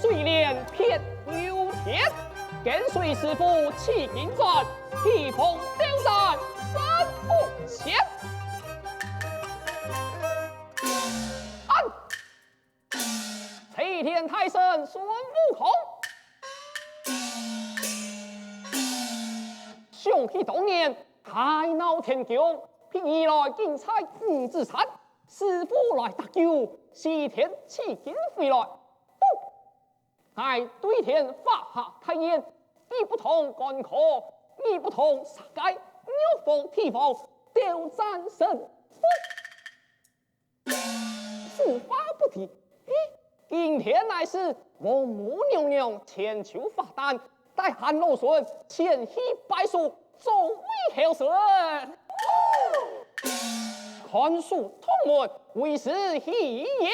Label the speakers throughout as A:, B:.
A: 水连片有天，跟随师傅起金转，披风吊山三不前。齐天泰神孙悟空，想起当年海闹天宫，便移来进菜五指山，师傅来搭救，西天取经回来。乃对天发下太言，一不同干戈，一不同杀街，鸟风提风，吊战神。此话不提。今天乃是王母娘娘千秋发诞，待汉老孙前去拜寿，众位后生。看书同门，为时喜也。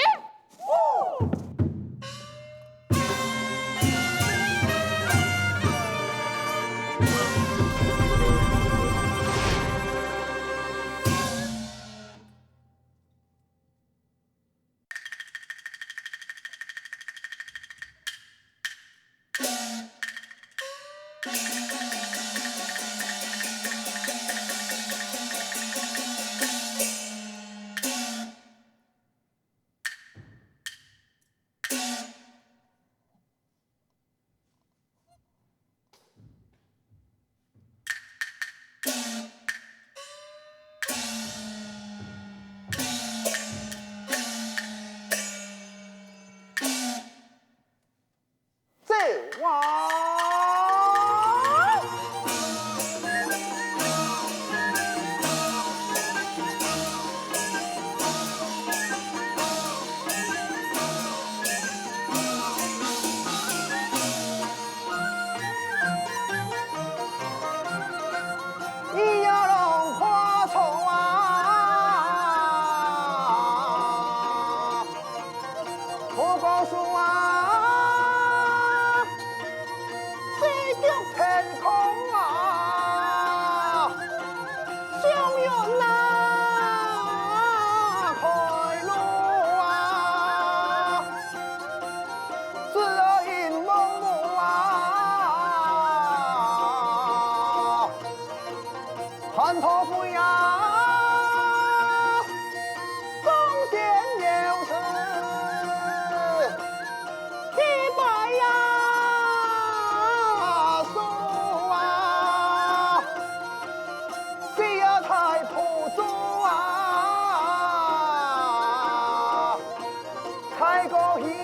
B: 汉托付呀，宗先有事，提拔呀，叔啊，谁呀太土主啊，开个言。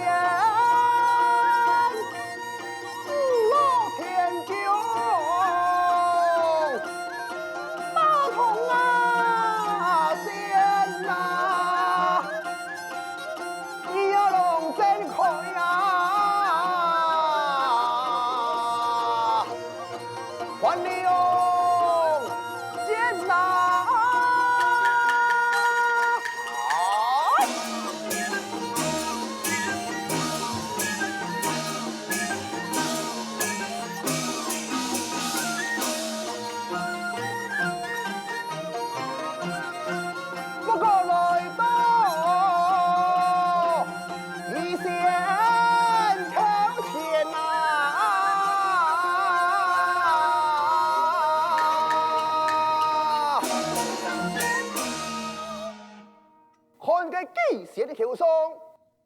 B: 祭写的口诵，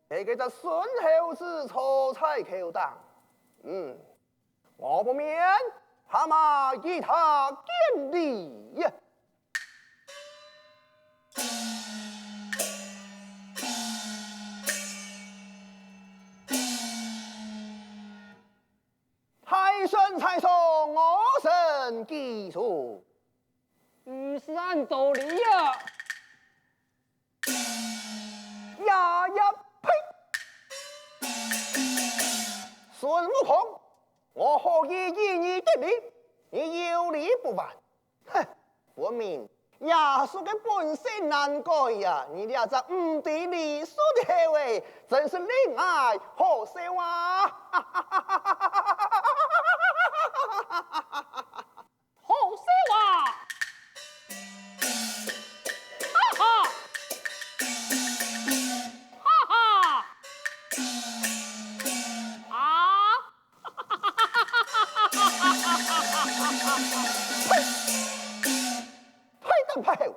B: 那个叫孙猴子错彩口当，我不免他妈以他见礼呀。太神才送我神技术，
A: 于是按道理呀。
B: 呀呀呸！孙悟空，我何以以你得理？你有理不完。哼，不明亚叔的本性难改呀！你俩这唔对理数的行为，真是令爱可笑啊！
A: 好笑啊！哈哈！哈哈！
B: 太当派后，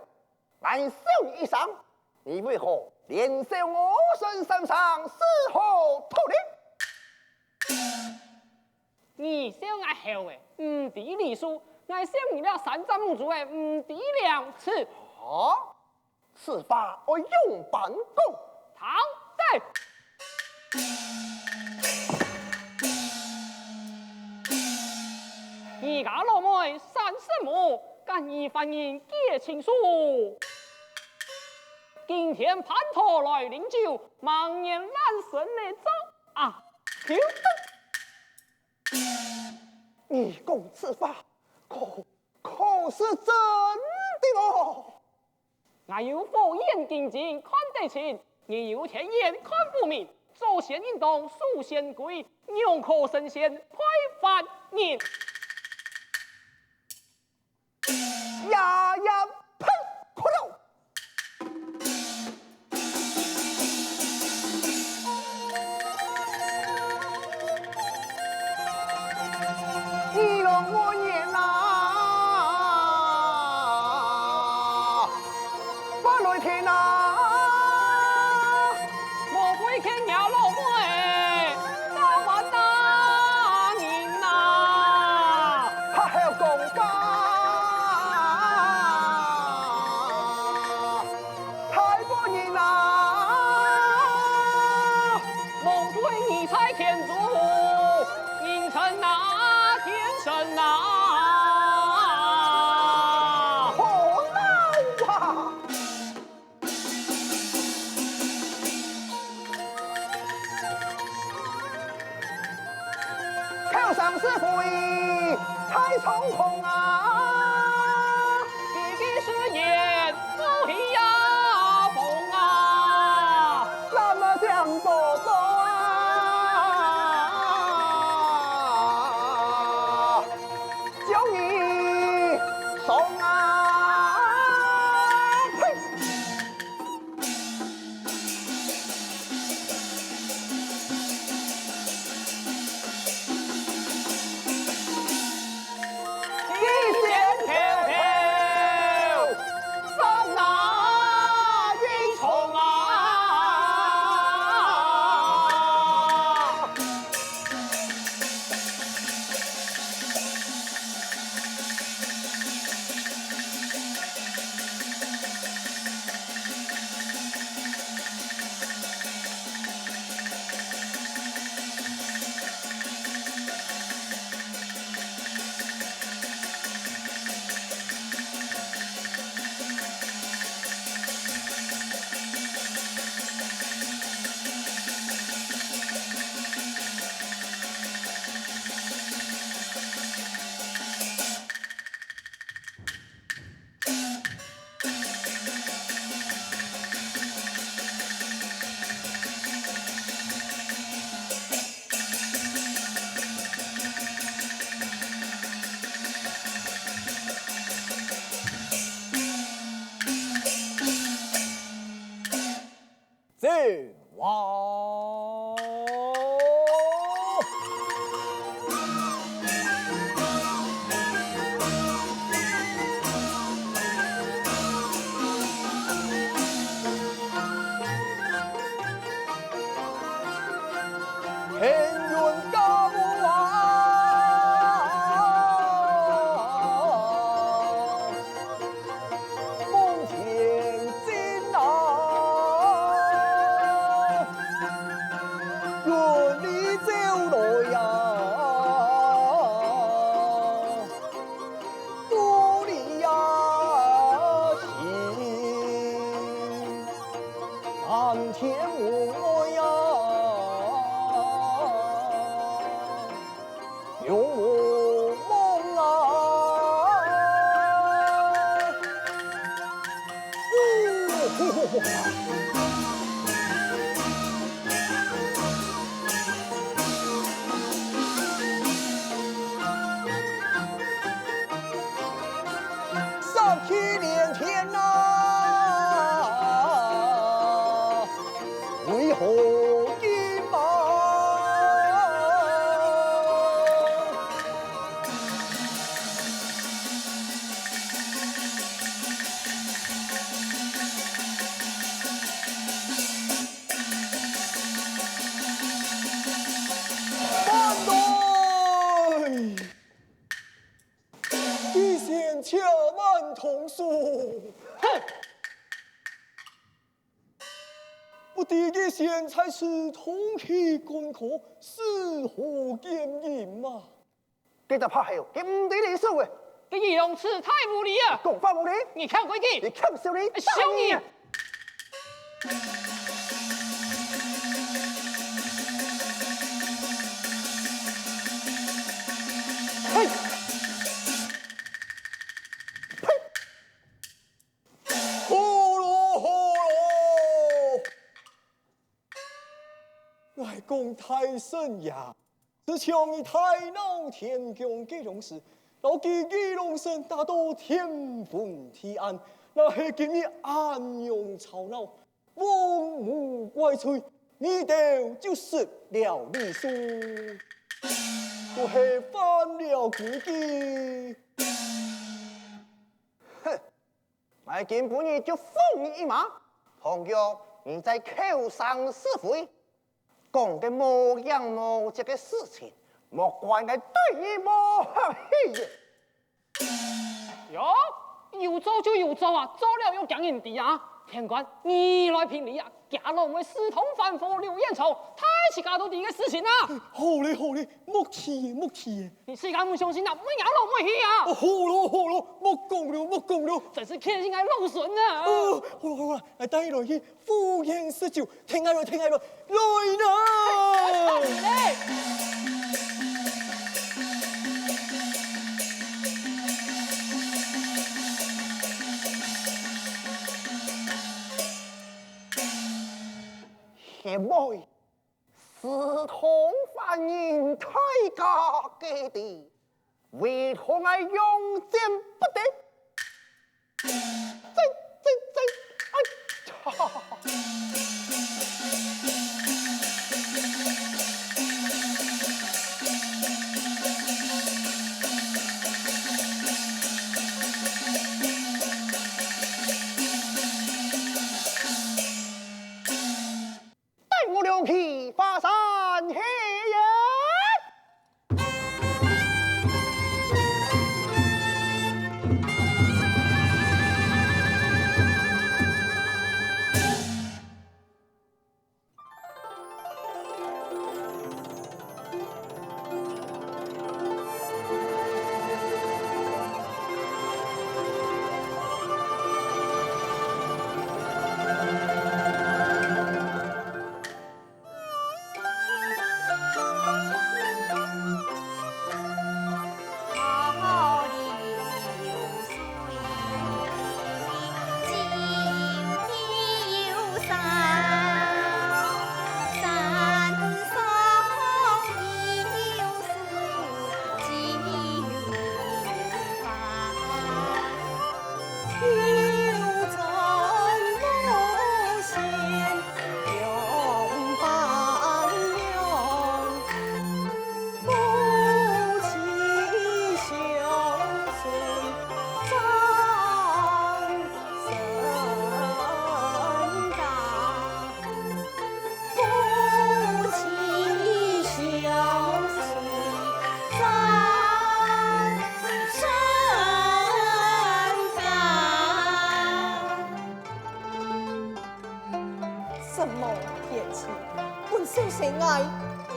B: 俺受你一伤，你为何连受我身身上是何土呢？
A: 你小爱后诶，唔敌礼数，爱小你了三丈母猪诶，唔敌两次。
B: 啊，此法我用本功。
A: 唐在。二家老妹三圣母，敢以反应结情书。今天叛徒来领酒，忙言烂神的走啊！停！
B: 你讲此法，可是真的哦？
A: 我有火眼金睛看得清，你有天眼看不明。祖先运动属仙规，宁可神仙配凡人。
B: 呀呀，呸！可了！你让我念呐，把来听呐，
A: 莫非天涯老妹，早晚打人呐？
B: 还要讲法。上是非太匆狂啊！
A: 弟弟是言不一呀风啊！
B: 那么讲多多啊，叫你送啊！呸！
C: 贼王，天云高王，奉天金呐。愿你走来呀，祝你呀行，蓝天我呀，永无梦啊！上去连天呐，为何隐瞒？贤且慢同书。
A: 哼！
C: 我第一贤才是同气共苦，是何见淫嘛？
B: 记得拍后，佢唔对你數嘅，
A: 这仪容词太无礼了！
B: 講法無理，
A: 你看规矩，
B: 你看少你，
A: 小你！嘿！
C: 呼噜呼噜！外公太神呀！自强以太闹天宫给荣事，老弟给龙神大都天崩地暗，那是今日暗用吵闹，王母怪罪，你都就失了礼数，我还犯了规矩。
B: 哼，我見本日就封你一馬，同樣你在口上是非，講嘅無樣無質嘅事情，莫怪我對你無客氣嘅。
A: 哟，有做就有做啊，做了又讲人哋啊！天官，你来评理啊！假若为私通反腐刘彦丑，太是假到底嘅事情啊！
C: 好嘞好嘞，莫提莫提。
A: 你世间唔相信啊，唔咬落唔去啊！
C: 好咯好咯，莫讲了莫讲了。
A: 真是天性爱弄损啊！
C: 好啦好啦，来带来去敷衍施酒，听下来听下来，来啦！
A: 哎！
B: 贤妹，私通犯人太假嘅地，為何我用劍不得？哎呀！带我两去华山黑人。
D: 什么天气？本小姐爱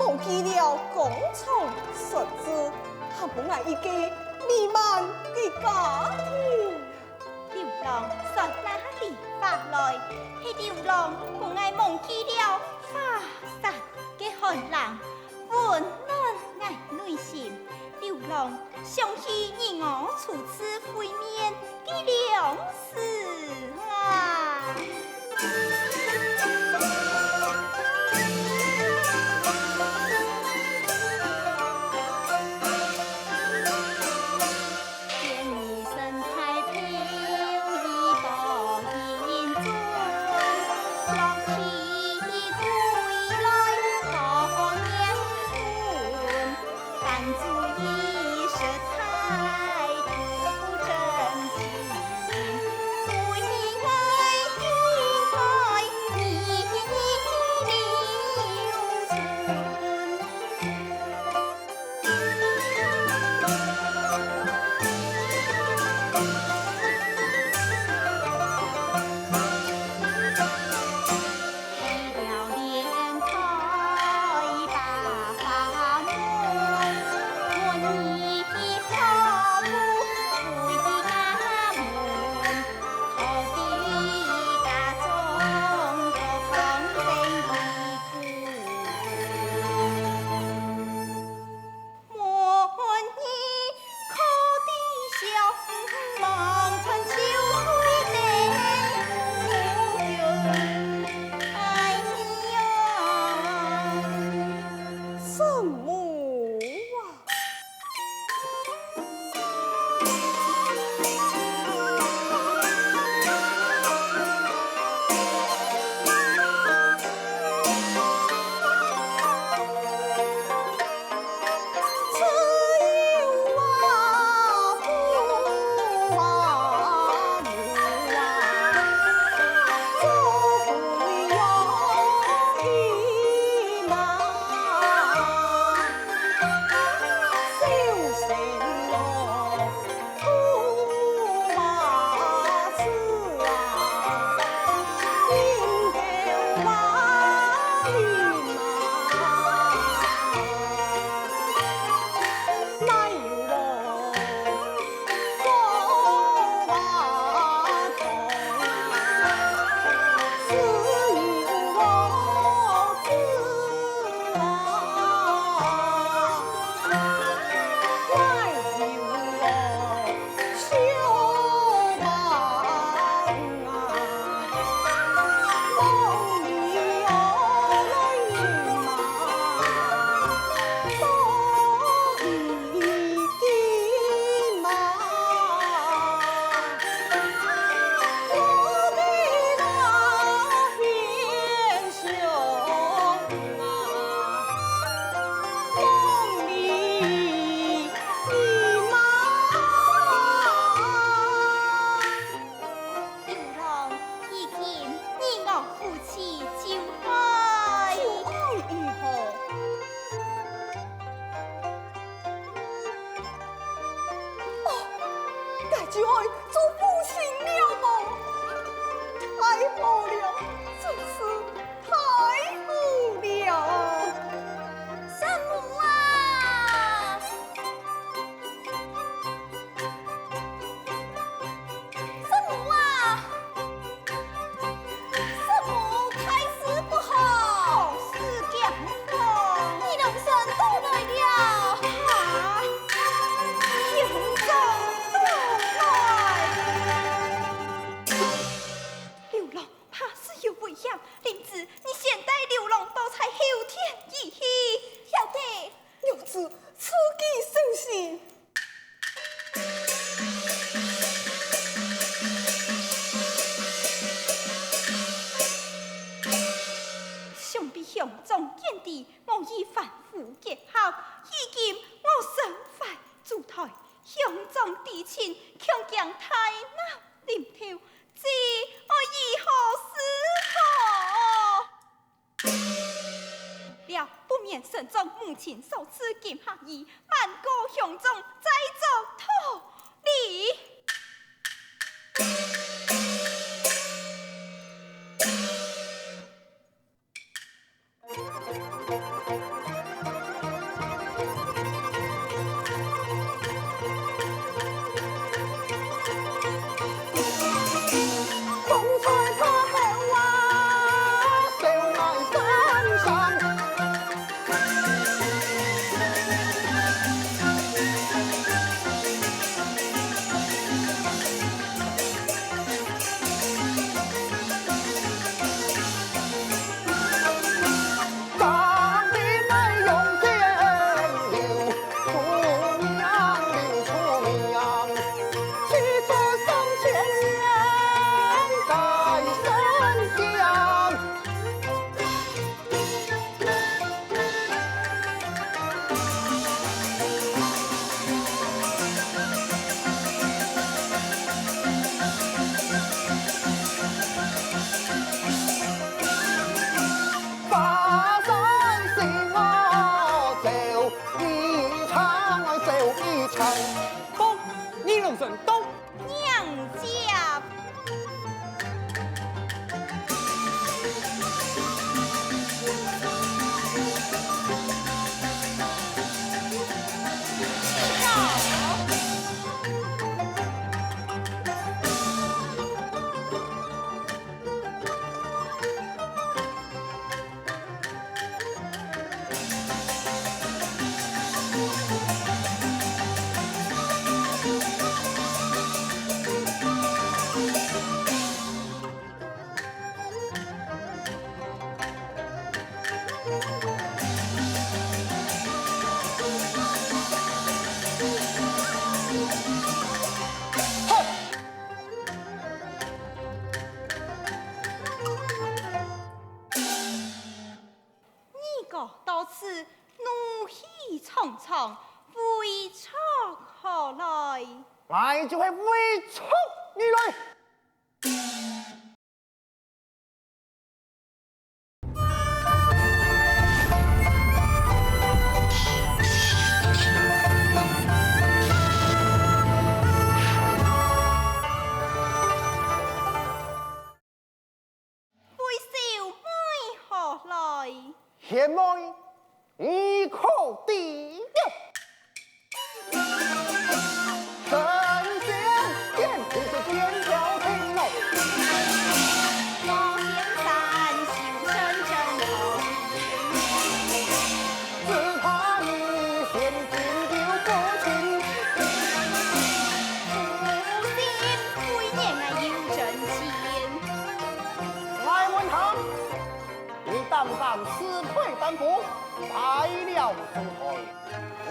D: 忘记了工厂设置，还不爱一个美满的家庭。
E: 流浪从哪里发來？係流浪不愛忘記了花灑嘅寒冷，溫暖愛內心。流浪想起你我初次會面嘅兩時啊！
D: 就爱做父亲了吗？太好了，真是太好了！
E: 圣母啊，圣母啊，圣母态势不好，事件不好，你龙神都来了，啊，严重都来，流浪怕是有危险，林子，你先带流浪到才后天一去，晓得？
D: 娘子，此计甚是。
E: 想必乡中见地，我已反复结合，已经我身怀主台，乡中地亲强将太难临头，知我以何是好？了不免慎重母亲所赐金合意，万国乡中再作讨理。
A: 东，你龙神东。
E: 娘家旁为错何来？
B: 我就会为错你来。
E: 为小妹何来？
B: 贤妹，你可低调。神仙见不是天条听喽。
E: 我仙山修身正统，
B: 只怕你现今就不清。
E: 父亲为年爱有真情。
B: 来问他，你胆不敢私愧丹服，败了苏台，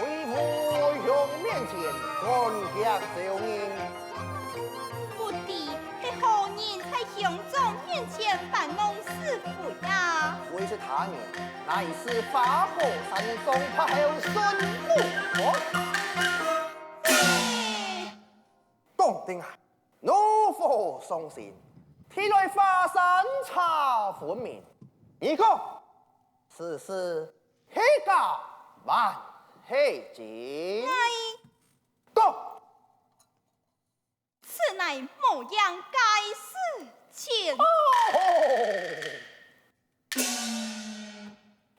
B: 为父兄面前kon家小人？
E: 不敌是何人在兄长面前扮弄是非啊？
B: 为是他人，乃是法宝山中怕后孙母。讲定啊，怒火伤心，天来华山查分明。一个，此事黑家万黑金。讲，
E: 此乃某样该事情。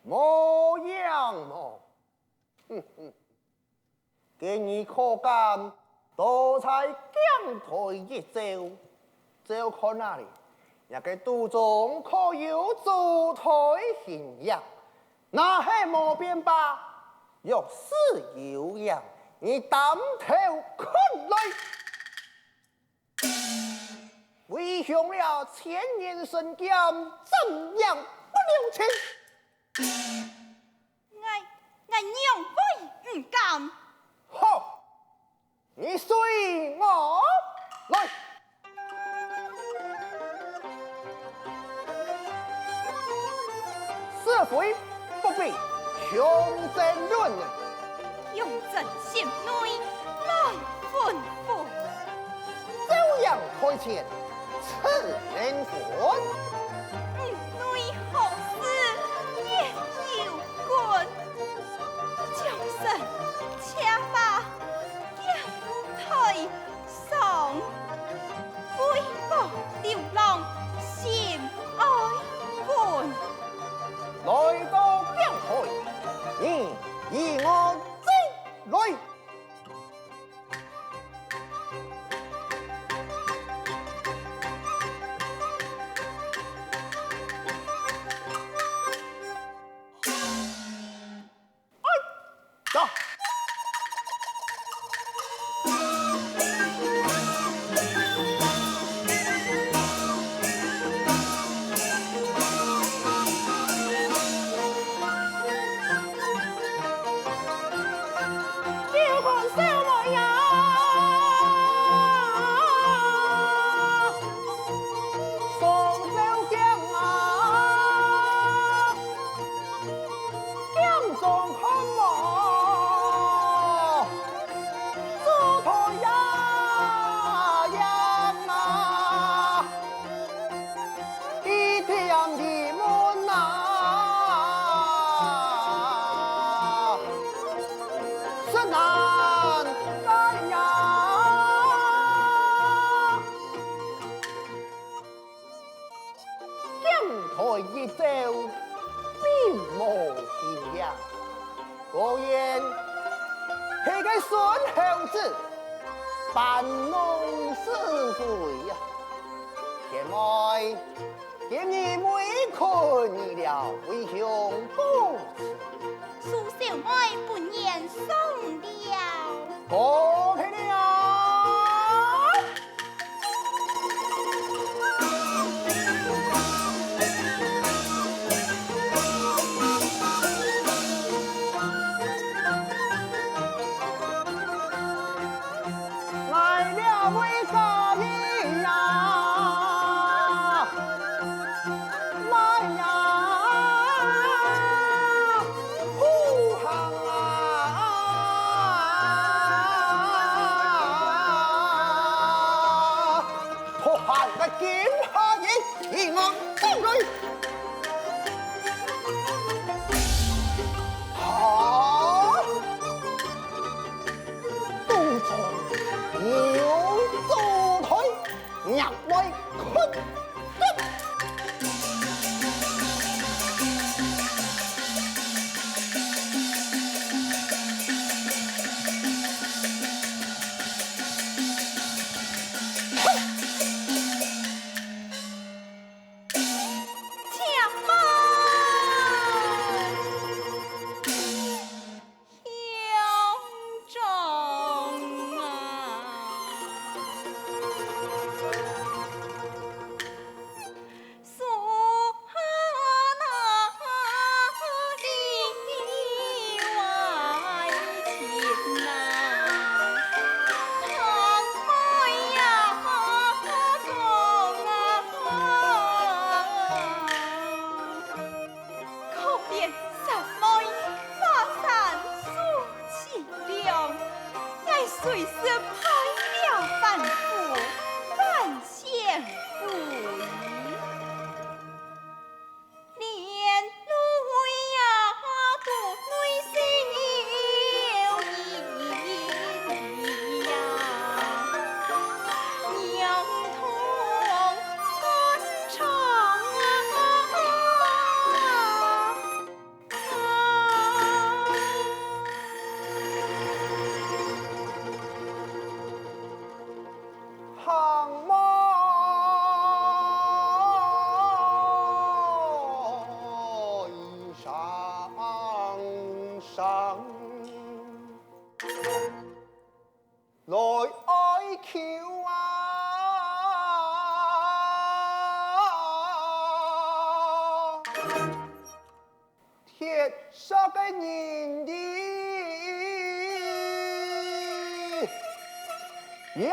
B: 模样么？给你可干，多才将台一招，就看那里，那个肚中可有烛台形样，那还莫变吧？若是有样，你当头看来。为兄了千年神剑，怎样不留情？
E: 我娘会唔敢。
B: 好，你随我来。是非不必雄争论，
E: 用真心内来吩咐。
B: 朝阳开前，此人魂。
E: 内何事也有关？就是且把将台上，为我流浪心爱魂。
B: 来到江海，你以我之来。走。
D: 要看小妹呀，
B: 双手江啊，江中看我，猪头呀样啊，一天的门啊，是难干呀。江台一招，并无形样。果然，那个孙猴子扮弄是非呀！贤妹，今日为困你了，为兄不辞。
E: 苏小妹本言送了。
B: 可惜了。来了位家人呀，来呀，护航啊！剑下人，以我走来。好，都在有走台，入位困得。
E: 随时拍了反复，反现不已。连累呀，不累小姨呀，娘痛肝肠
B: 航母上来哀求铁砂个人的呀。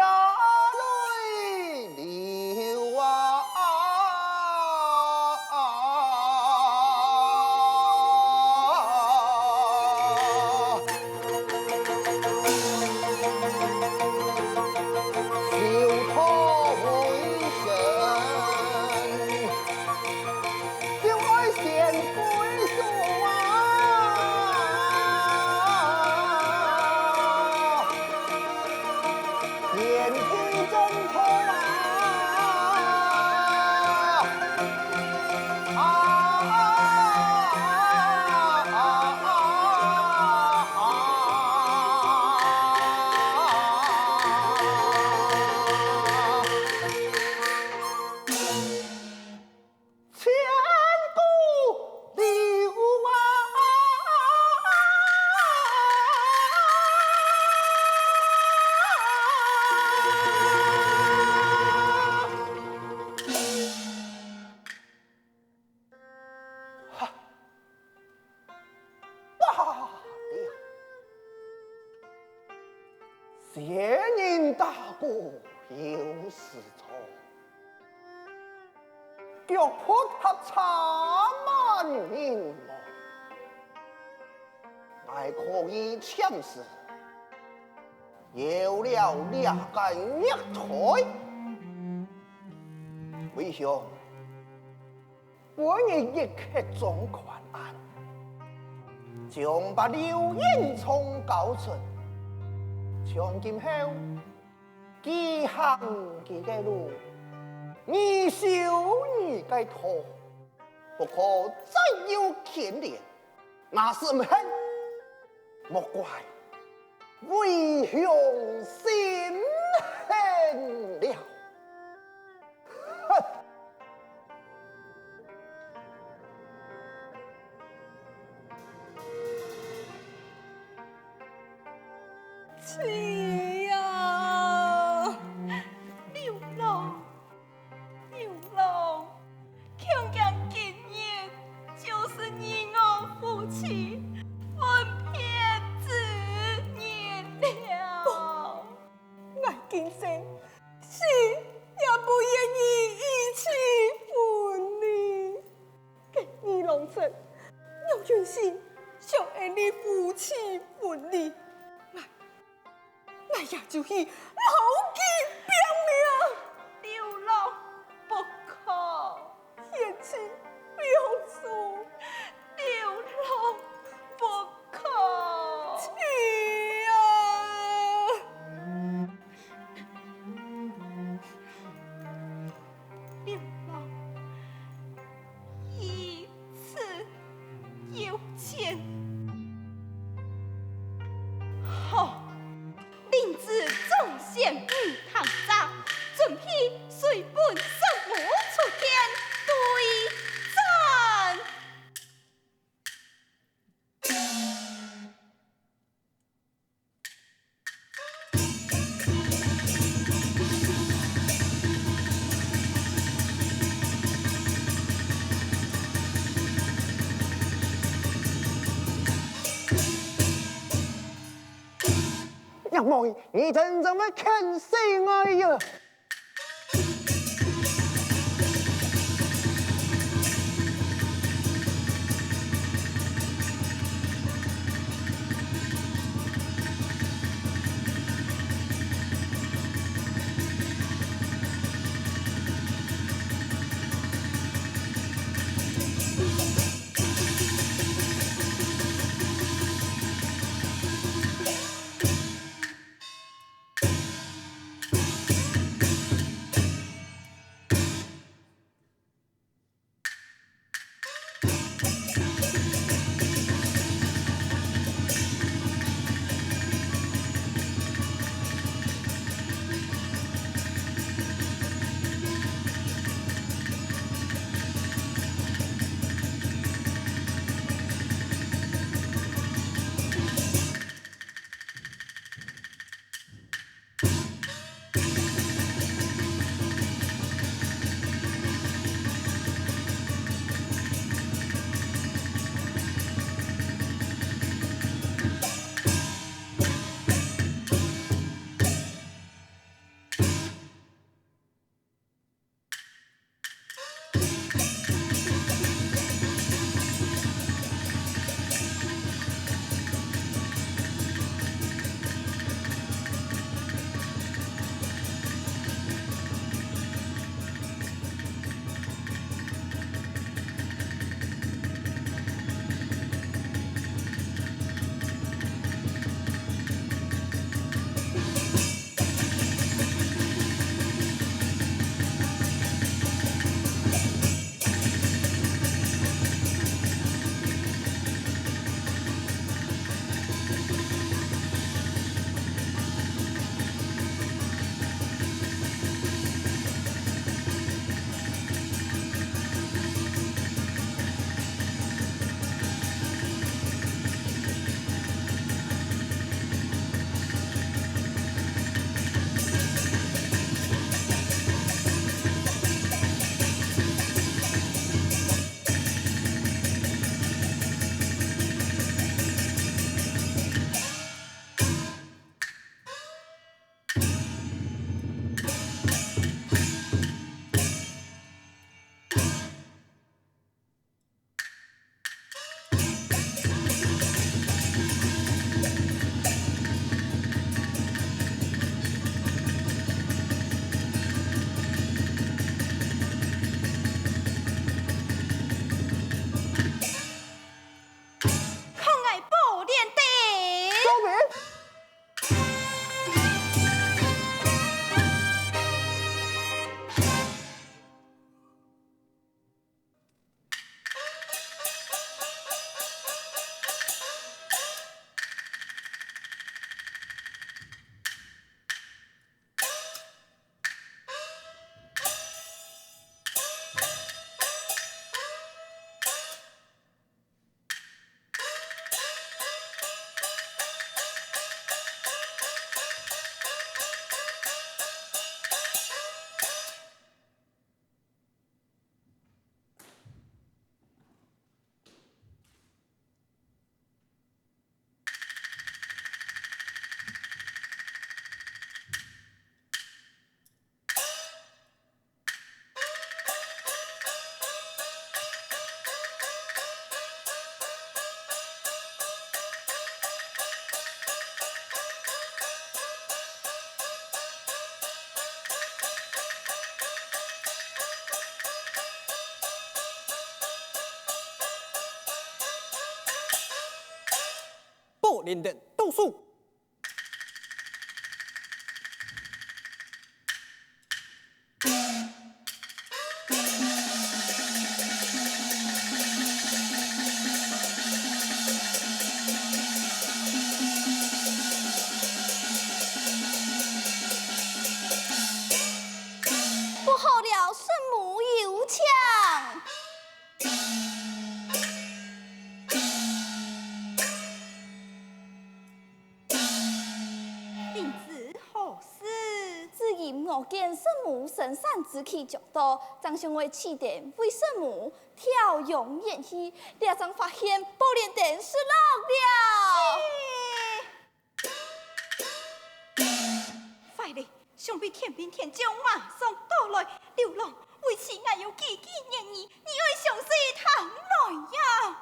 B: 前人大过有是错，脚破他插满人亡，乃可以强势，有了两杆一台，为兄，本人一刻总款案，将把刘彦聪告出。从今后，几行几个路，你修你该拖，不可再有牵连，那是唔恨，莫怪为兄心狠了。
D: 妻呀，刘郎，刘郎，强强今日就是你我夫妻分别之日了。我今生死也不愿意一起分离。给你郎臣，有决心想跟你夫妻分离。那也就去老金兵了。
E: 刘郎，
B: 娘妹，你真正会看死我呀！
C: 宝莲殿倒数。
E: 不好了，圣母有抢！令子何事？至今我见圣母神善之气较多，张兄为起点为圣母挑勇演戏，俩张发现宝莲殿失落了。想必天兵天将马上到来，刘郎为此我要纪纪念你，你爱详细谈来呀。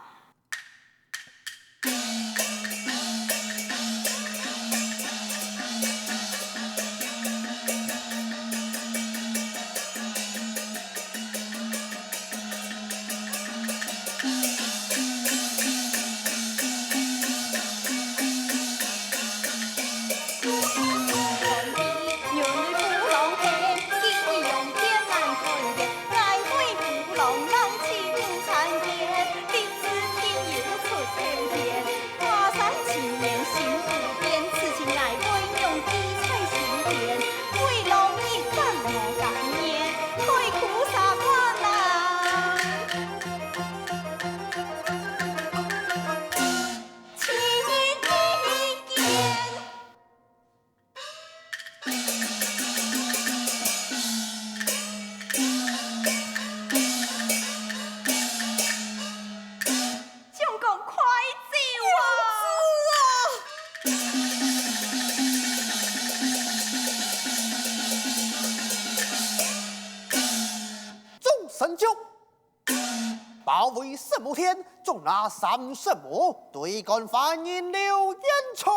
B: 保卫圣母天，众拿三圣母，对干犯人刘延冲。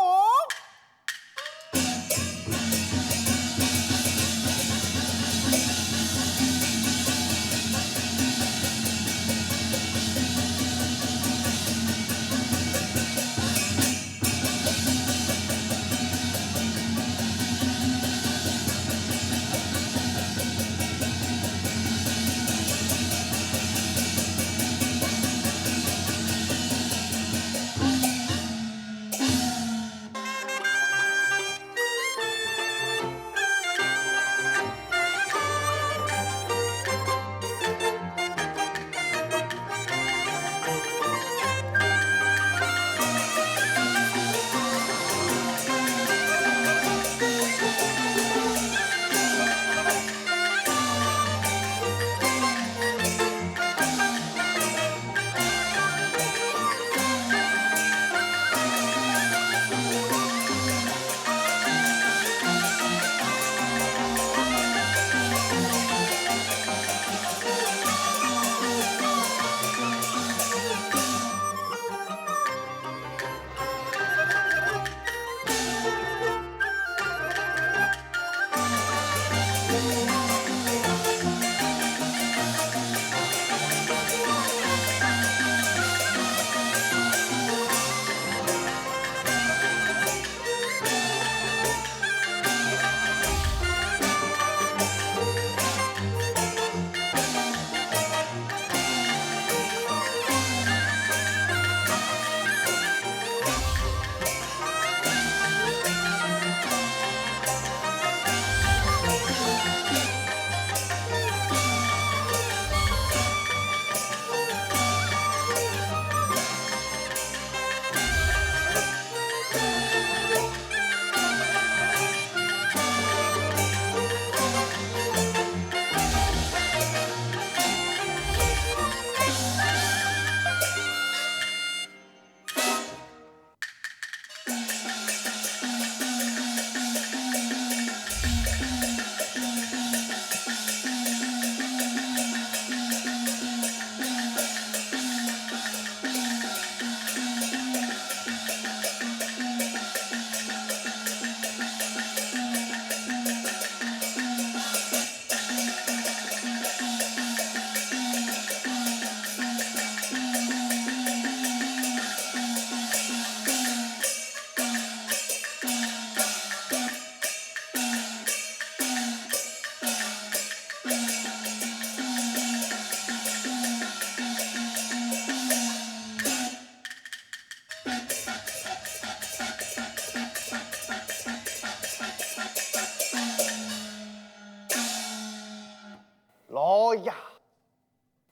B: 来呀，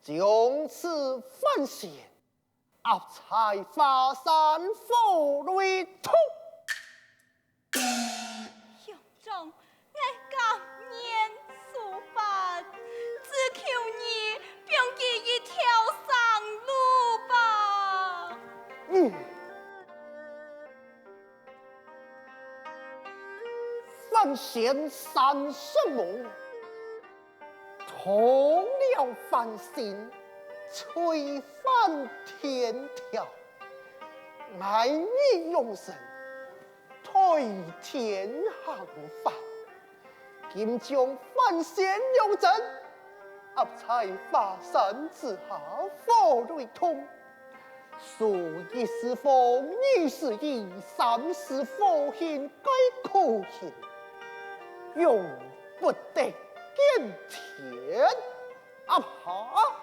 B: 从此反贤，熬柴华山火雷通。
E: 兄长，我感念书法，只求你并给一条上路吧。
B: 三万仙三圣母，从了凡心，吹翻天条，爱欲永生，推天行法，今将凡仙永正，合才华山之下，火雷通。数一是风，二是义，三是佛心，该苦心，永不得见天啊哈！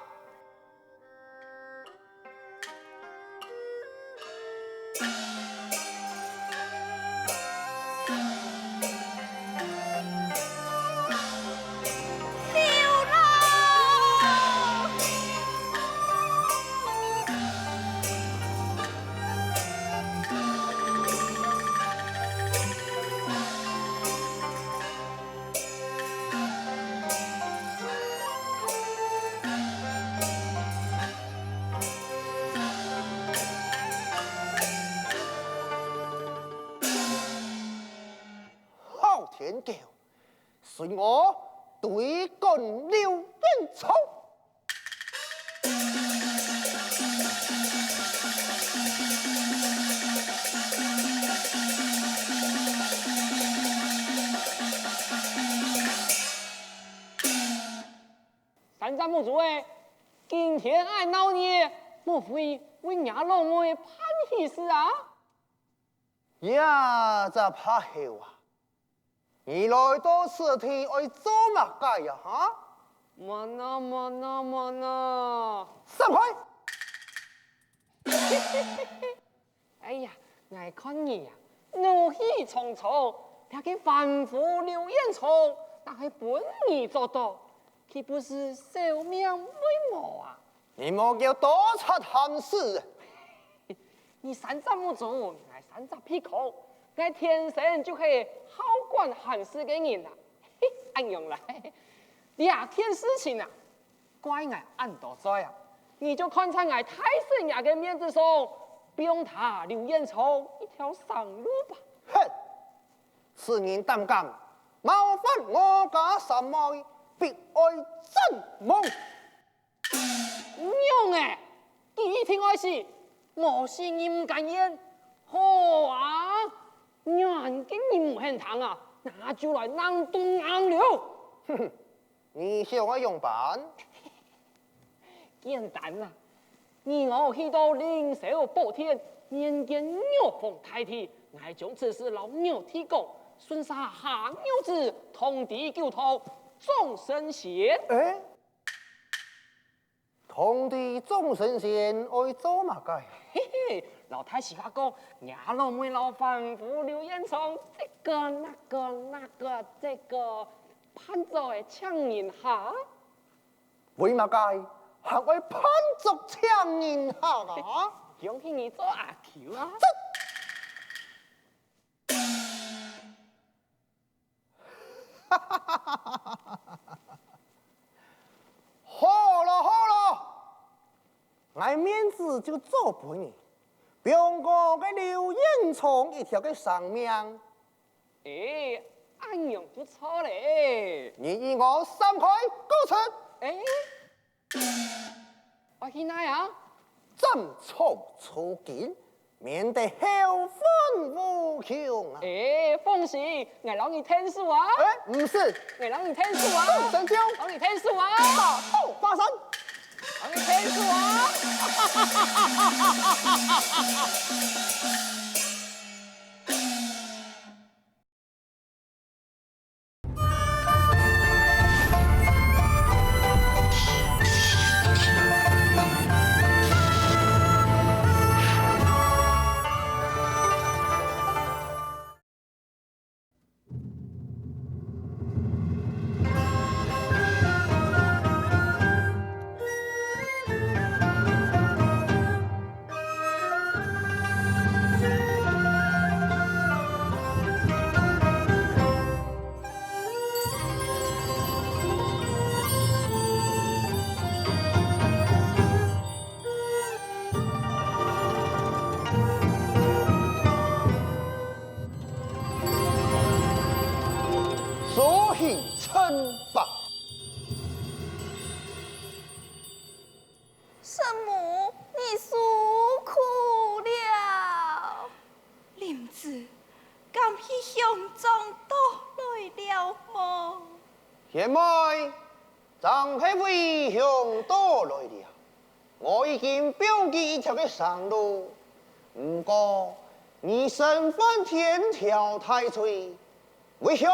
B: 天教，随我对干刘彦聪。
A: 三丈木主诶，今天爱闹你，莫非为伢老妹攀喜事啊？
B: 呀，这怕后啊！你来到此地爱做乜解呀？哈？
A: 莫那，
B: 散开！
A: 哎呀，我看你呀，怒气冲冲，他给反复刘彦聪，但系本你做到，岂不是小命为毛啊？
B: 你莫叫多出寒事！
A: 你三丈木主，我三丈屁口。我天生就可以好管闲事嘅人啦，安用啦。两件事情啊，怪我按多在啊，你就看在我太神爷嘅面子上，不用他刘彦聪一条生路吧。
B: 哼！此人胆敢冒犯我家三妹，必爱真梦。
A: 娘诶，你听我说，我是你唔敢言，好啊。眼睛你唔很疼啊，那就来囊东硬了。
B: 哼哼，你想我用办？
A: 简单啦，你我去到灵寿宝天，面见鸟凤太天，我将此事老鸟提供，顺杀下鸟子，通地救头，众神仙。
B: 哎，通地众神仙爱做乜解？
A: 嘿嘿，老太时下讲，伢老妹老反复刘彦聪，这个那个，这个盼着的抢人下。
B: 为乜解？还为攀足抢人下啊？
A: 恭喜你做阿 Q 啊！
B: 好了，俺面子就做不你，别个给刘彦聪一条个生命。
A: 哎，安用不错嘞。
B: 你以我散开告辞。
A: 哎，我去哪呀？
B: 斩草除根，免得后患无穷啊！
A: 哎，放心，我让你听数啊！
B: 哎，不是，
A: 我让你听数啊！
B: 众神将
A: 让你听数啊！
B: 大炮发山。
A: 让你听数啊！
B: 贤妹，张黑为兄到来了，我已经标记一条嘅上路。不过你身犯天条太岁，为兄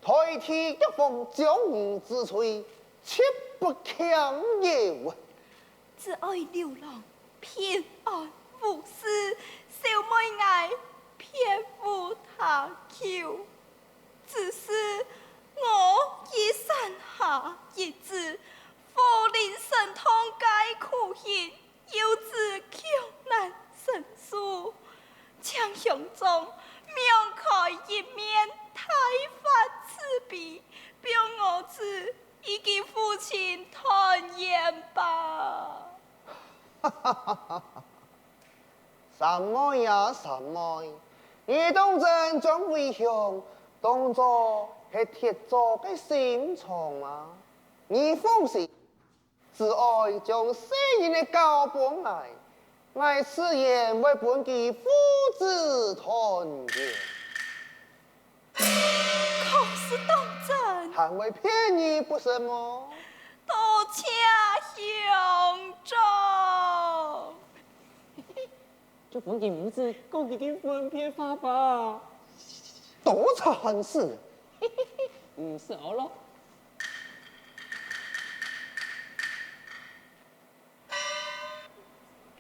B: 代替一封将你之罪，切不强也。
D: 只爱流浪，偏爱无事，小妹爱偏无他求。只是我已山下一子，福临神通皆苦行，有志强难成书。强雄中명开一面，太发慈悲，表我子已经父亲团圆吧。
B: 三妹呀，三妹，你当真将为兄当作是铁做的心肠吗？你放心，只爱将世人的交本来，我此言为本地父子团圆。
D: 可是当真，
B: 还会骗你不是么？
D: 多谢兄长。
A: 就本给母子讲几句分片法吧。
B: 多惨事！
A: 唔少咯。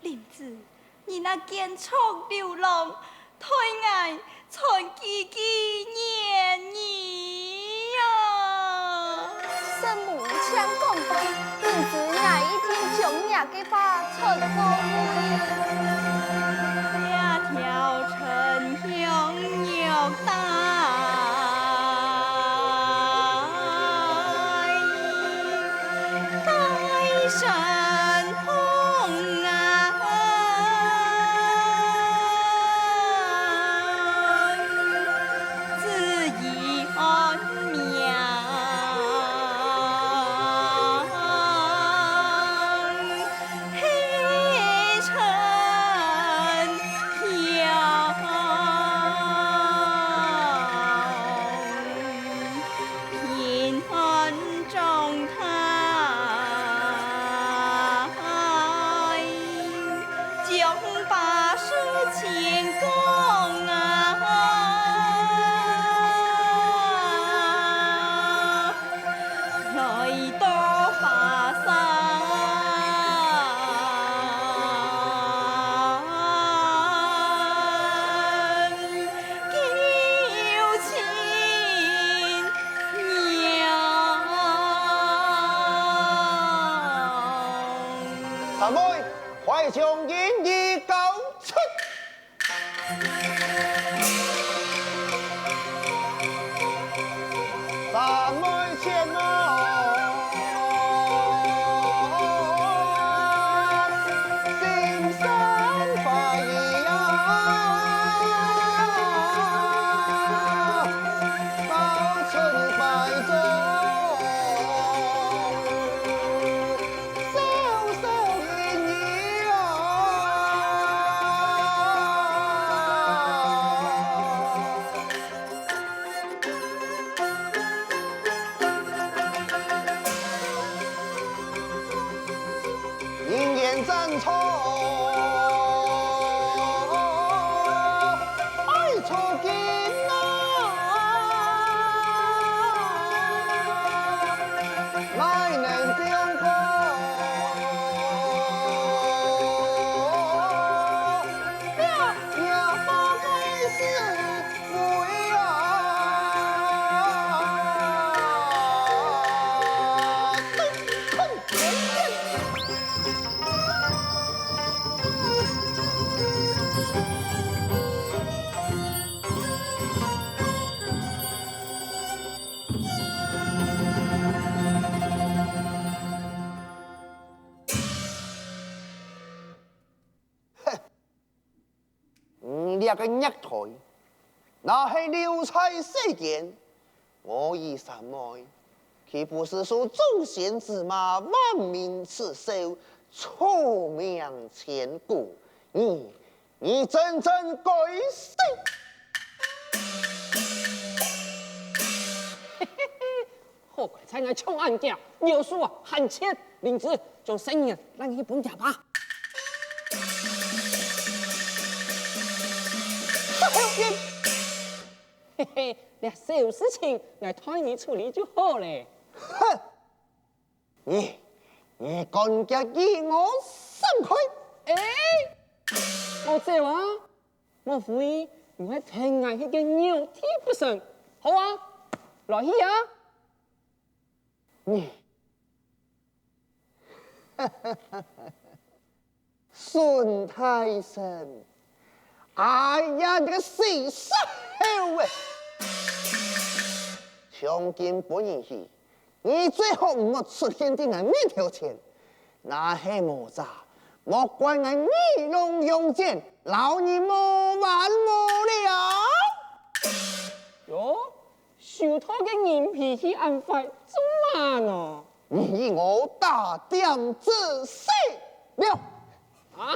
D: 林子，你那坚强流浪，太爱传几几年你呀！
F: 圣母相公吧，林子哪一天将伢嘅话传过
D: 两条陈香玉带神红啊！自意安眠，黑尘飘，平安中台，将把事情讲来到法山，求亲娘。
B: 三妹，快将言语交出。三妹前来，心生怀疑报春百种，稍稍言语人言争吵，爱错见乃能将功，也不该是为你这个虐台，那是流财世间。我以三妹，岂不是属众贤之马，万民刺首，出名千古？你真正该死！
A: 好快才爱抢案件，有数啊，喊钱，林子将生意让你本家吧。嘿嘿，那小事情来替你处理就好了。
B: 哼！你干家给我散开！
A: 哎，我这话，我扶你，你还挺爱那个牛蹄不成？好啊，来去啊！
B: 你，孙太神，哎呀，这个死杀后哎！从今不允许，你最好唔好出现在俺面头前，那是莫咋？莫怪俺义龙用剑，老你莫完莫了。
A: 哟，受托嘅人脾气安排做嘛呢？
B: 你我大点子死了。
A: 啊！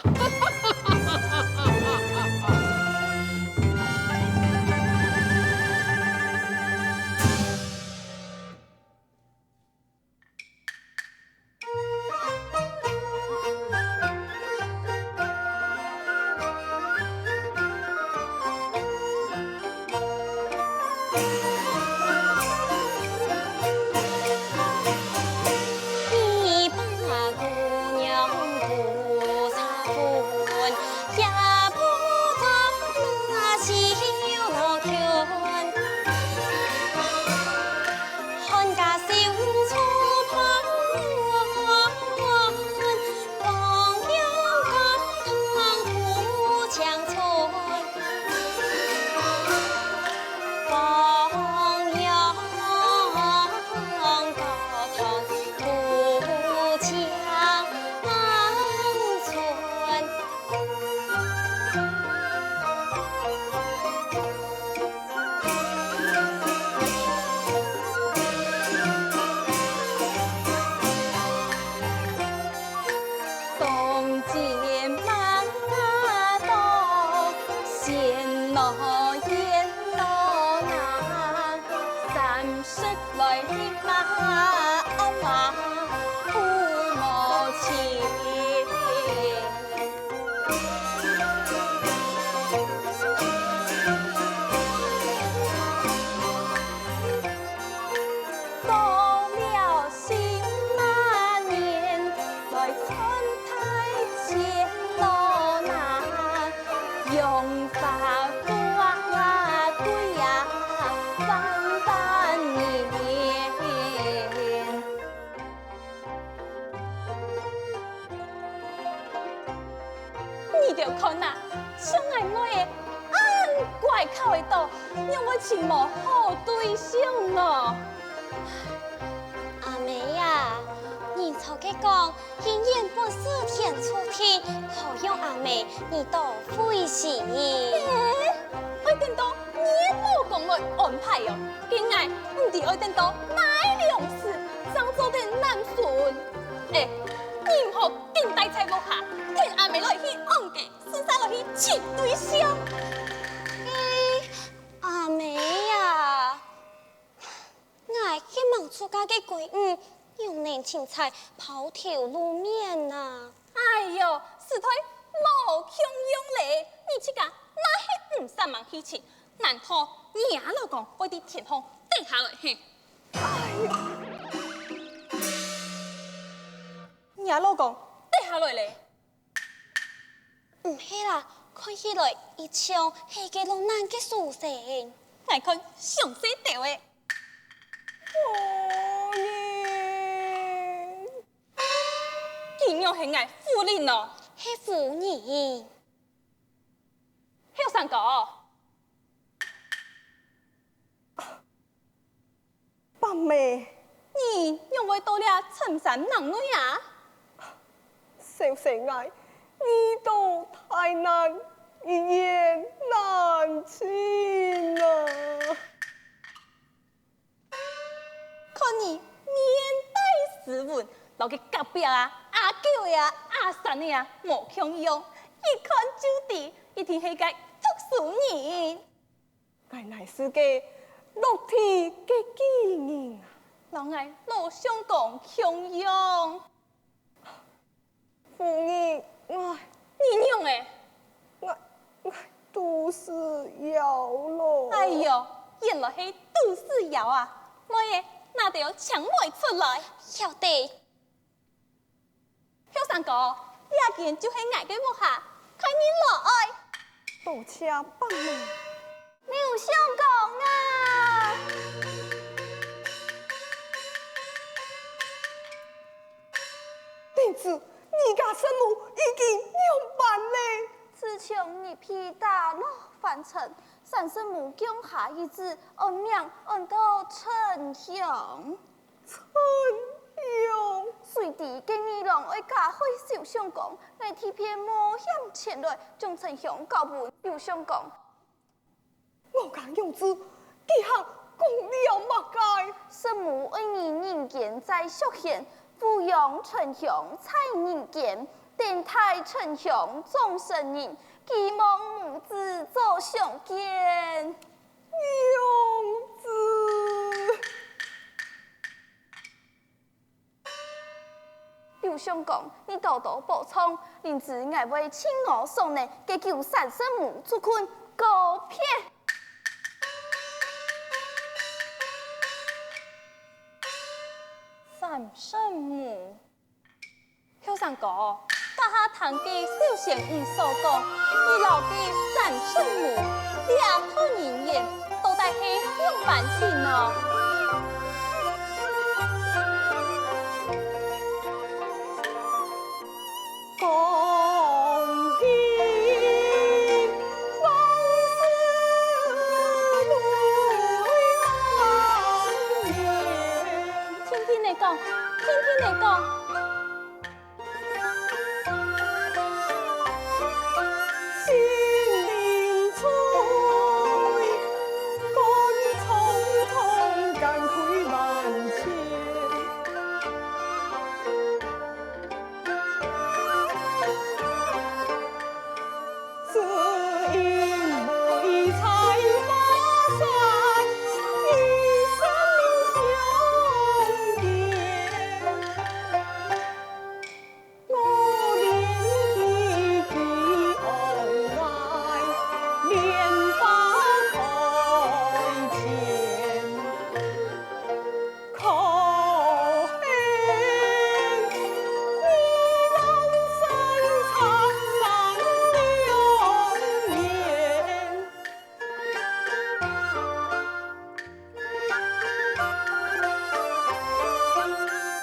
D: 你着看呐，相爱我的安怪口的刀，让我情无好对象咯。
G: 阿妹呀，你曹嘅讲，人言不是天出天，可用阿妹你到灰喜。
D: 爱等到你老公来安排哦，今爱唔得爱等到乃良事，上做点难顺。你唔好定大菜落下，听阿妹来去安家，私下来去请对象。
G: 阿妹呀，我希望出家嘅闺女用年青菜抛头露面呐。
D: 哎呦，实在无强用嘞！你这个哪是唔三万起钱？难道你阿老公会伫天空跌下来嘿？你阿老公跌下来嘞？
G: 唔系啦，看起来一枪系个老难嘅事情。
D: 来看详细条的。哦耶！竟然系爱夫人咯？
G: 系妇人。
D: 还有三个。
H: 八妹，
D: 你用为到了深山男女啊？
H: 小生爱，你都太难，一言难尽啊！
D: 看你面带斯文，留个隔壁啊、阿九呀、阿三的呀，无强用，一看就知，一定是个特殊人。
H: 该乃是个落地嘅技人啊！
D: 让我老相公强用。
H: 夫人，
D: 你用诶？
H: 我都是要咯。
D: 哎呦，原来是都市谣啊！来诶，那就要抢来出来。
G: 晓得。
D: 小三哥，这件就是我的木下，看你落爱。
H: 多谢伯妹。
F: 刘相公啊！
H: 弟子，你家生母已经两办嘞。
F: 自从你披大落凡尘，三圣母降下一旨，恩命恩到陈祥。
H: 陈勇，
F: 随地给你让爱家会小相公，我替偏冒险前来，将陈祥交付刘相公。
H: 我家用子，这下讲了嘛该。
F: 圣母为你人间在xuất hiện，抚养陈祥在人间，电台陈祥众生人，期望母子早相见。
H: 用子，
F: 刘相公，你多多补充，因此我为亲我送呢，给求三圣母出困告撇。
D: 三圣母，小三哥，大下堂的小仙女所讲，你老的三圣母，两套人言，到底是用办事呢？听你讲。
H: 心灵催，肝匆匆，感慨万千。只因为才华山，与生相见。我怜弟弟恩爱，连把台前，可恨你老身苍生流年。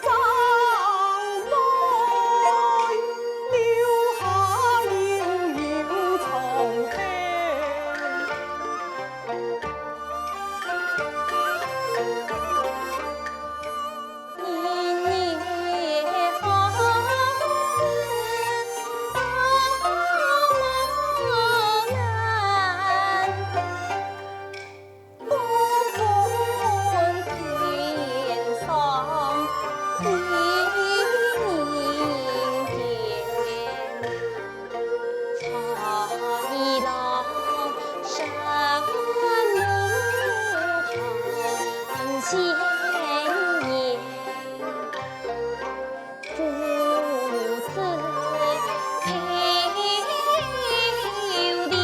H: 长妹留下悠悠长
D: 年年好事难，不分天上地人间，豺狼山路长千年。父子配对，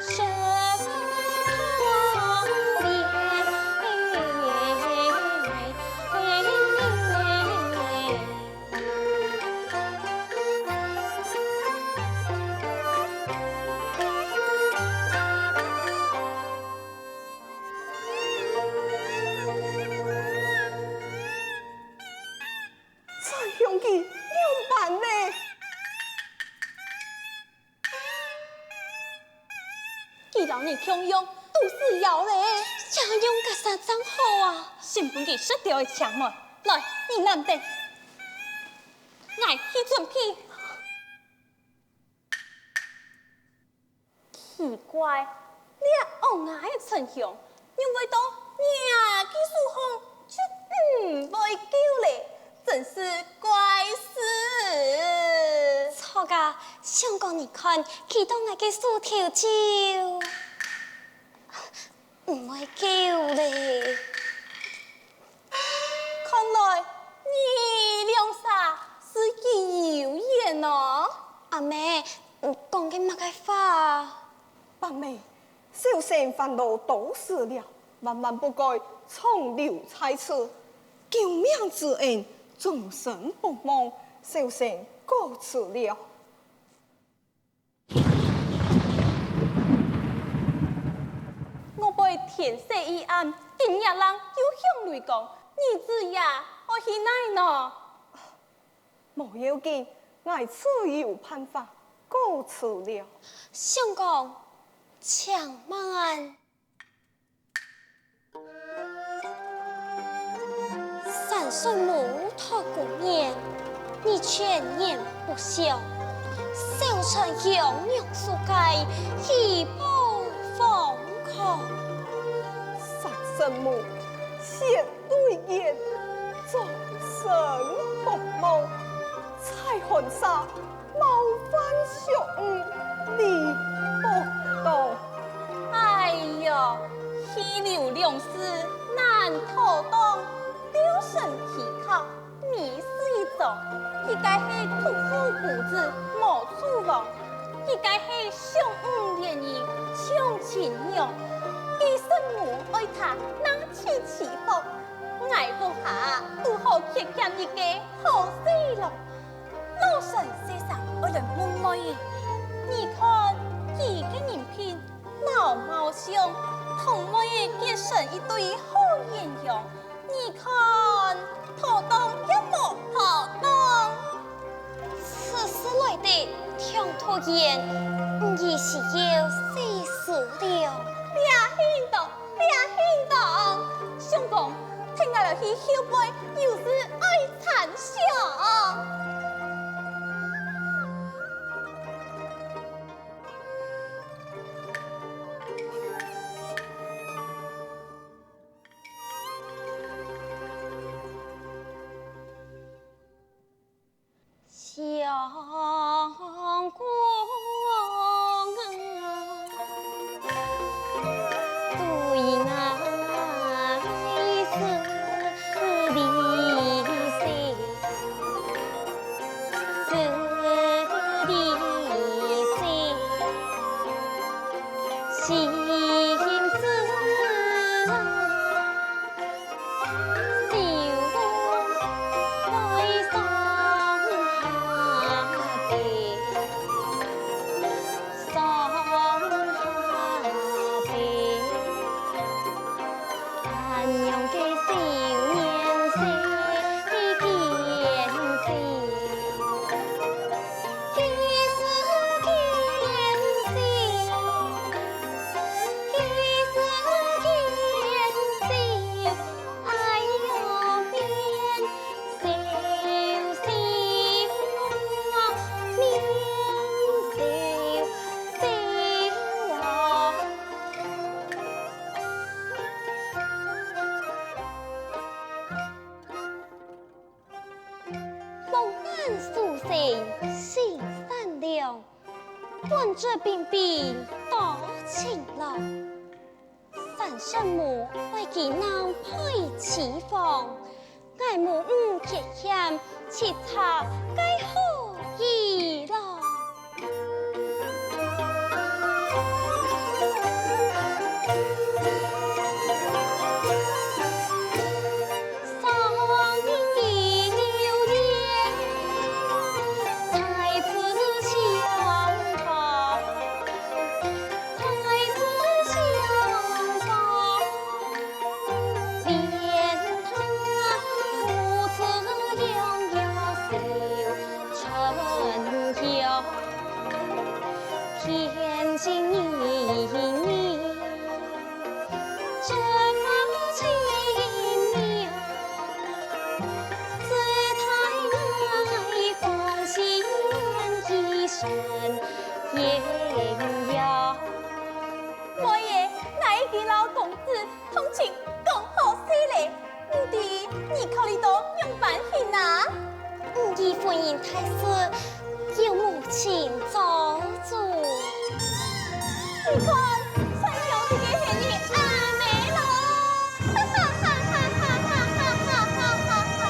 D: 生
H: 才用去两办呢。
D: 既然你强用，都是要嘞。
G: 要用个啥张好啊？
D: 先本给失掉的强门，来，你难得，我去准备。奇怪，你昂牙的陈雄，因为到娘技术好，就会救嘞，真是怪事。
G: 错噶，相公你看，启动我嘅薯条酒，唔会救咧。
H: 生烦恼多事了，万万不该冲流猜测，救命之恩，终身不忘，小生告辞了。
D: 我被天色已暗，今夜人又向雷公，儿子呀，我去哪呢？
H: 莫要紧，我自有办法，告辞了。
G: 相公，请慢。三岁母托古年，你全年不孝，小臣永永素该，义不封孔。
H: 三圣母，血对眼，终身不忘。彩虹纱，毛翻雄，你不懂。
D: 哎呦，溪流两事难妥当，丢神皮靠，迷失一种。一该是屠夫骨子莫处亡，一该是相五联谊抢情娘。一生母爱他拿起旗袍，爱不下如何缺欠一个好事了？老神世上我人梦梦的，你看几个人品老貌相，同妹结成一对好鸳鸯。你看妥当一模妥当？
G: 此事来的听拖延，已是要死死了。
D: 别兴动，别兴动！相公，听我来去后背，又是爱惨笑。
G: 相公啊，对爱是离谁？是离谁？心思。心善良，本着并比多情了。三圣母为其男配妻房，爱母唔缺欠，切查该何意了？天经地义，这么奇妙，自太奶放心一生艳耀。
D: 我爷乃一个老公子，通情更好些嘞。唔知你考虑到用办行啊？
G: 以婚姻太师，有母亲做主。
D: 你看，三兄弟嘅嫌疑阿妹咯，哈哈哈哈哈哈哈哈哈哈！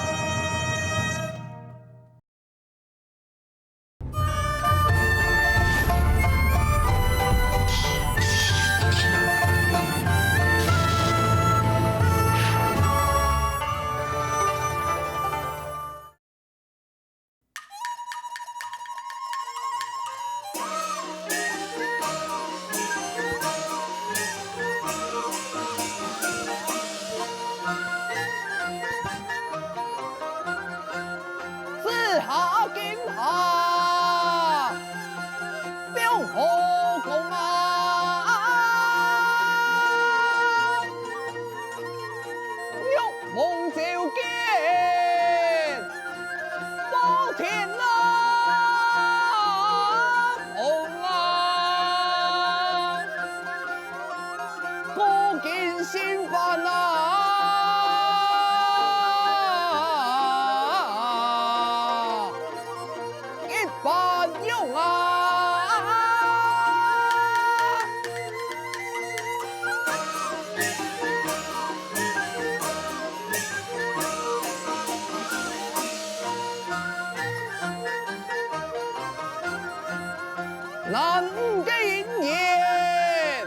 A: 难的一年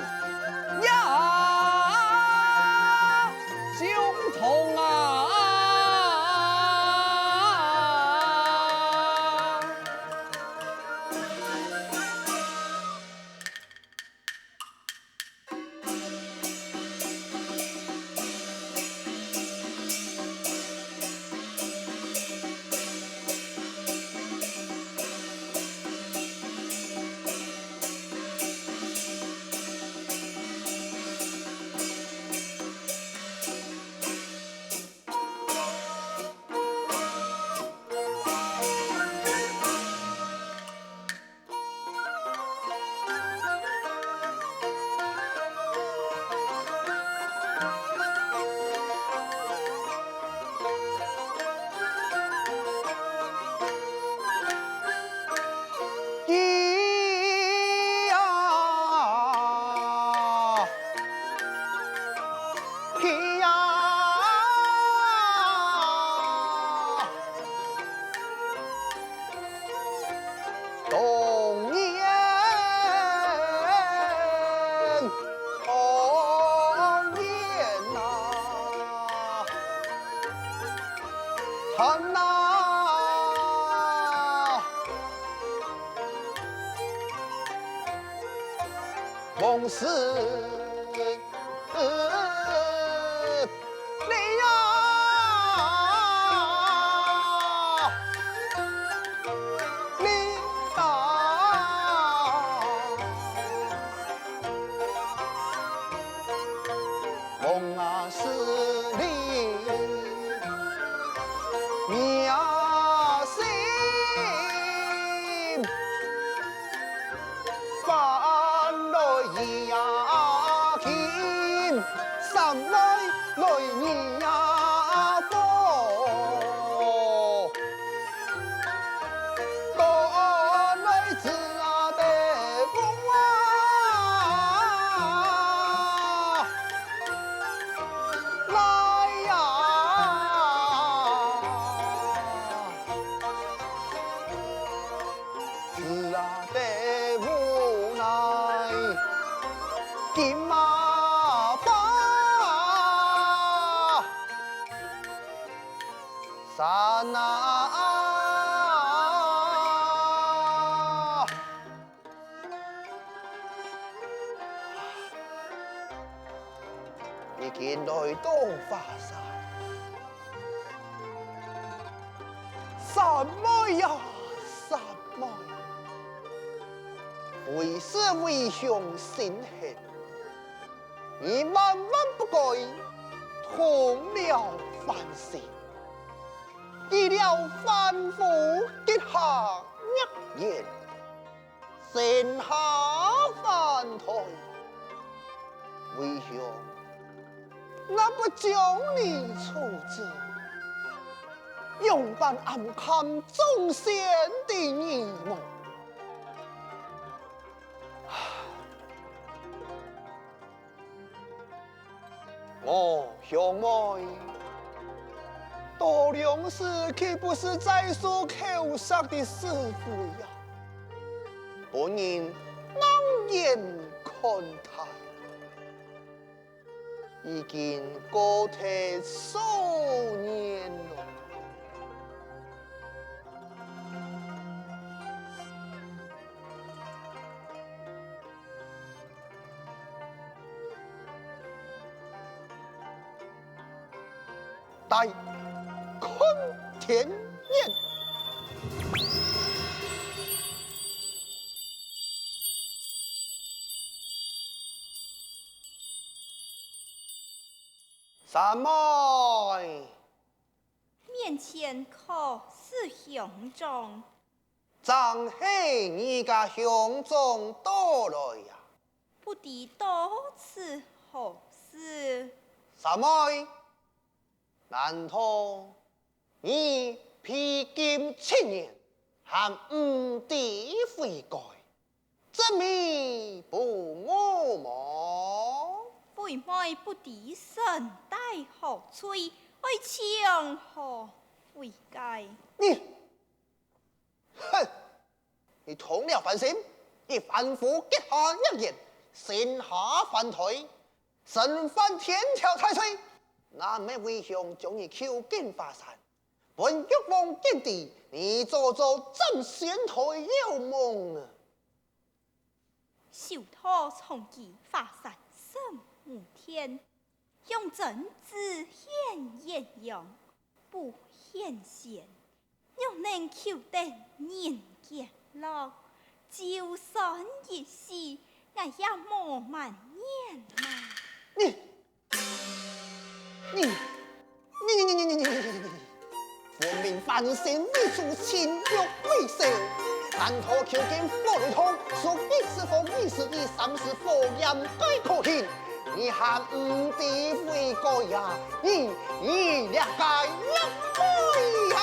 A: 呀，兄同啊！
B: 冬年红颜呐，看呐，梦似你呀。梦啊是你命心，翻来呀天，山来你呀风，到来自啊的风啊。来呀，是啊的无奈，金马把山啊，已经来到华山。什么呀，什么？为师为兄心恨，你万万不该通了凡事，依了凡夫结下孽缘，剩下凡胎，为兄。那不将你处置，勇敢暗看众仙的耳目。我兄妹多良师岂不是在所口上的师傅呀？本人冷眼看待。已经过体数年了，待空天宴。三妹，
E: 面前可是雄壮，
B: 张黑你家雄壮到来呀！
E: 不知多此何事？
B: 三妹，难道你披荆7年，还唔知悔改，这咪不我么？
E: 妹妹不知身带何罪，爱强何悔改？
B: 你，哼！你通了凡心，以反复结下一言，先下反退，身犯天条太岁，那么为兄将你囚禁华山，本欲望见地，你做怎先退有梦啊？
E: 受托从其华山圣母天，用真子显艳阳，不显现，又能求得人间乐，就算一世，我也莫满眼嘛。
B: 你，我明凡心为主，情欲为首，但托求见佛雷通，说一是佛，一是一，三是佛言该可听。你还唔知悔过呀？你俩该了悔呀！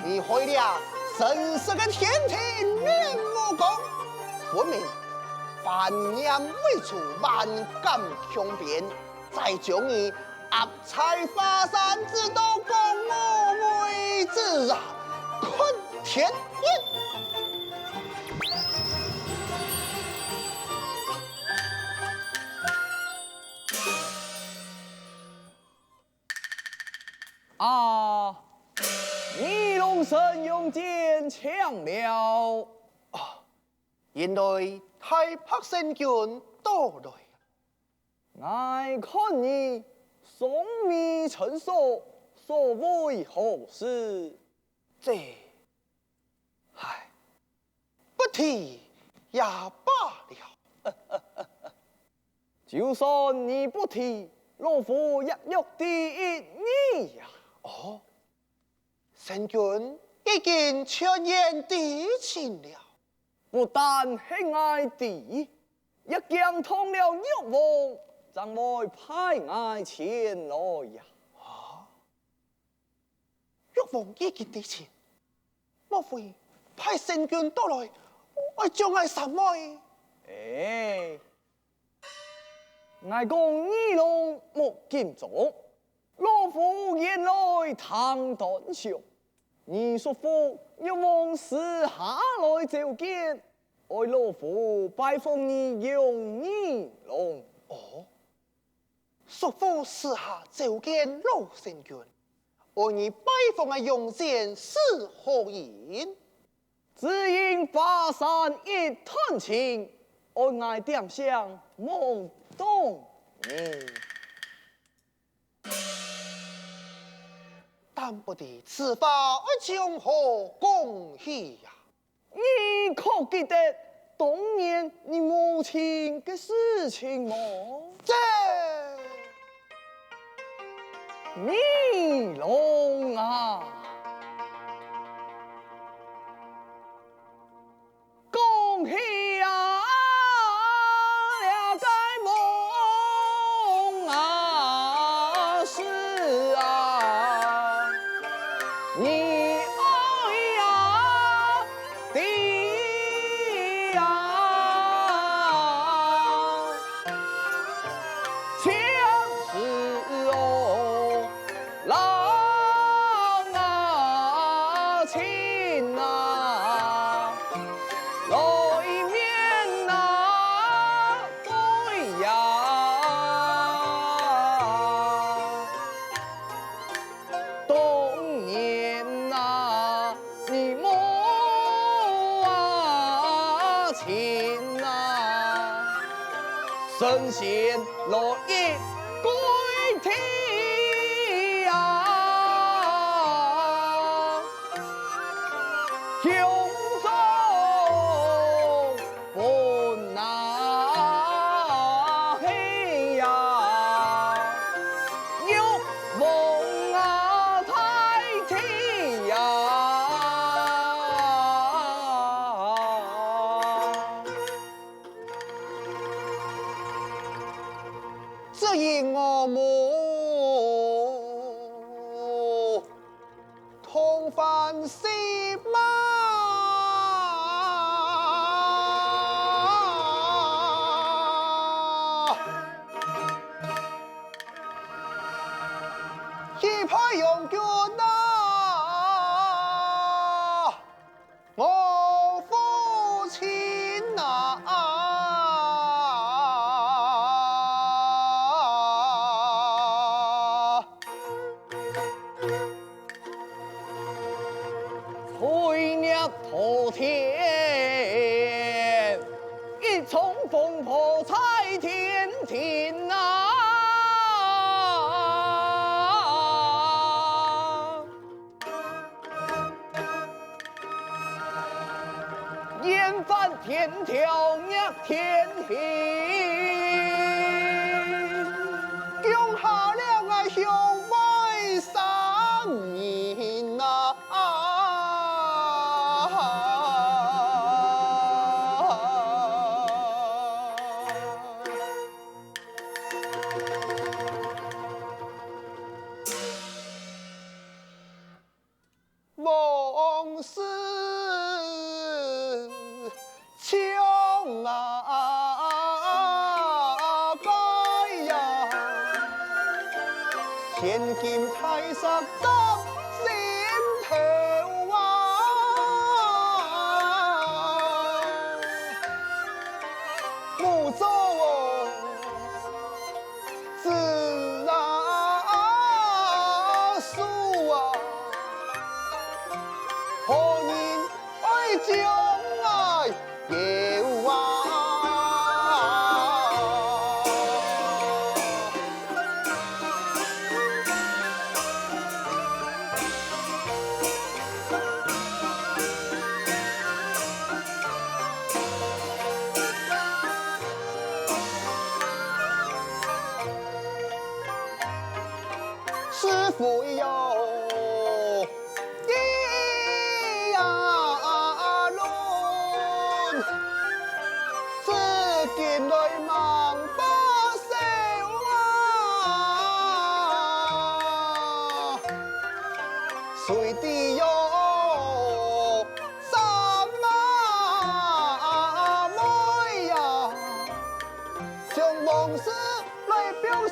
B: 你毁了神圣的天庭面目功，分明凡言未出，万感强辩，再将你压在华山之道，共我为之啊，困天宴。
A: 啊！你龙神用剑抢了
B: 啊！原来太白神君到来。
A: 我看你双面成熟，所为何事？
B: 这，唉，不提也罢了。
A: 就算你不提，老夫也要第一你呀！
B: 哦，神君已经全然地情了，
A: 不但喜爱弟，也将通了欲望，
C: 将来派我前来呀。
B: 玉皇已经得钱，莫非派神君到来，我将我杀灭？
C: 哎，我讲二龙莫见踪，老夫原来唐短袖。你说服要往私下来召见，爱老夫拜访你用二龙。
B: 哦，叔父私下召见老神君，而你拜访的用剑是何言？
C: 只因巴山一探情，爱爱点上梦动你。
B: 但不得此法将何恭喜呀？
C: 你可记得当年你母亲的事情吗？
B: 这
C: 二龙啊，恭喜呀！了个梦啊，是啊，你爱呀的呀，强是哦，郎啊，亲啊。来面那对呀，当年呐，你母啊亲啊，神仙落叶归天呀。胸中本那黑呀，有梦啊太天呀，
B: 这因我母同犯死嘛，一派勇军呐，我父亲呐。
C: 翠鸟头天，一冲风破彩天庭啊！烟翻天条压天庭，
B: 用下了我兄妹三年呐。往事穷啊该呀，千金太上当心头啊，不走自然数啊。何人爱将来有啊？师傅有一呀路。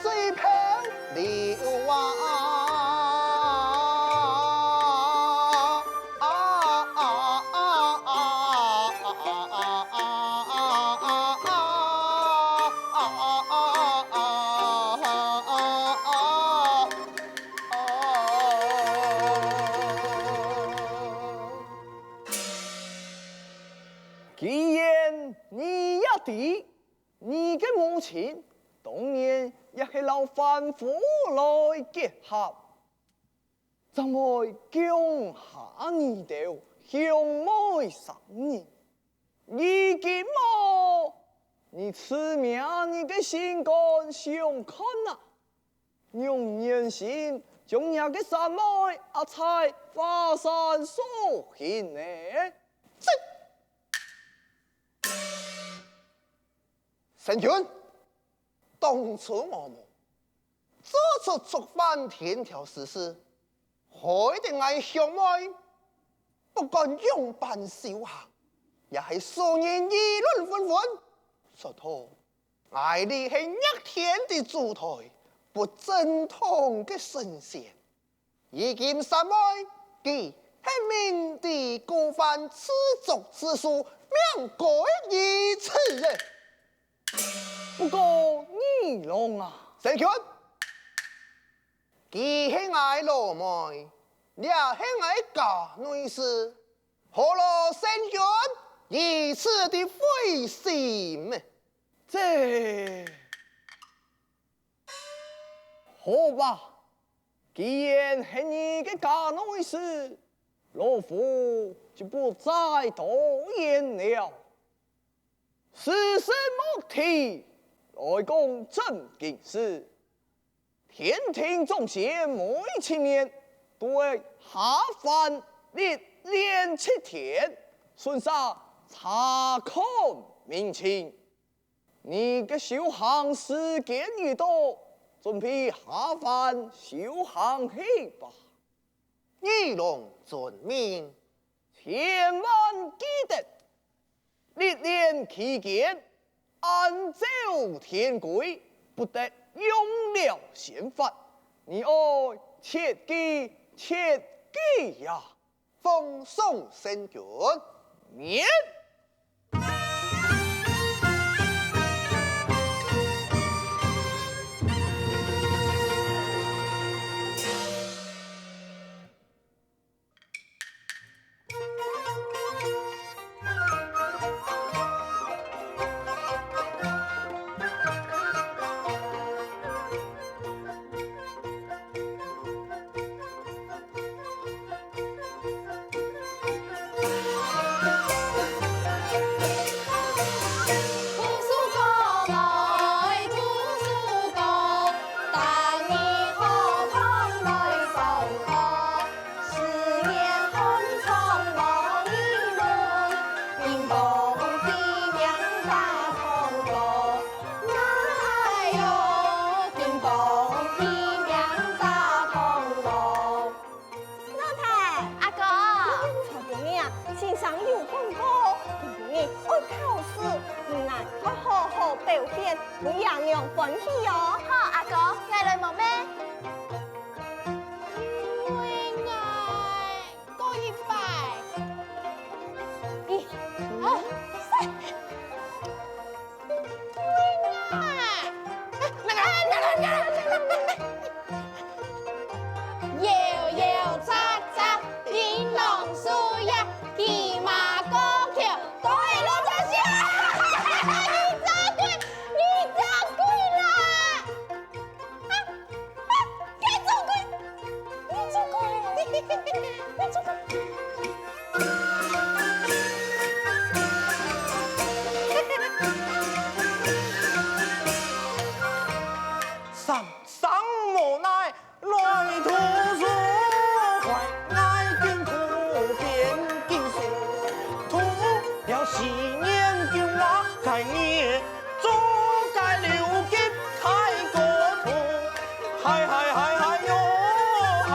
B: 水漂流啊！
C: 既然你也知，你的母亲当年也是老反夫来结合，怎会降下你道兄妹三人？如今么，你此命你的心肝相看啊，用人心将那个三妹阿才发散所行呢？
B: 神君，当初我们这次触犯天条实施，害得俺兄妹不敢用办修行，也是所人议论纷纷，说他爱你是逆天的主台，不正统的神仙。如今三妹，佢係明地故犯此族之书，命改一次人。
C: 不过你龙啊，
B: 神君，佢係愛老妹，也係愛家女士，何羅神君如此的灰心？
C: 这好吧，既然是你的家内事，老夫就不再多言了。事事莫提，来讲正经事。天庭众仙每7年对下凡历练7天，顺杀查看民情。你的修行时间一到，准备下凡修行去吧。
B: 玉龙遵命，
C: 千万记得，历练期间按照天规，不得用了嫌犯。你要切记切记呀！
B: 奉送神君。
C: 免。
H: 你让娘欢喜哦。
F: 好，阿哥，我来问咩？
G: 为爱过一百，一、二、三，为爱，摇摇叉叉，银龙树叶，骑马过桥，对路这些。
C: 三无奈来图书，怀爱经图变经书，图了4年就我改业，做该留给开国图，嗨哟，嗨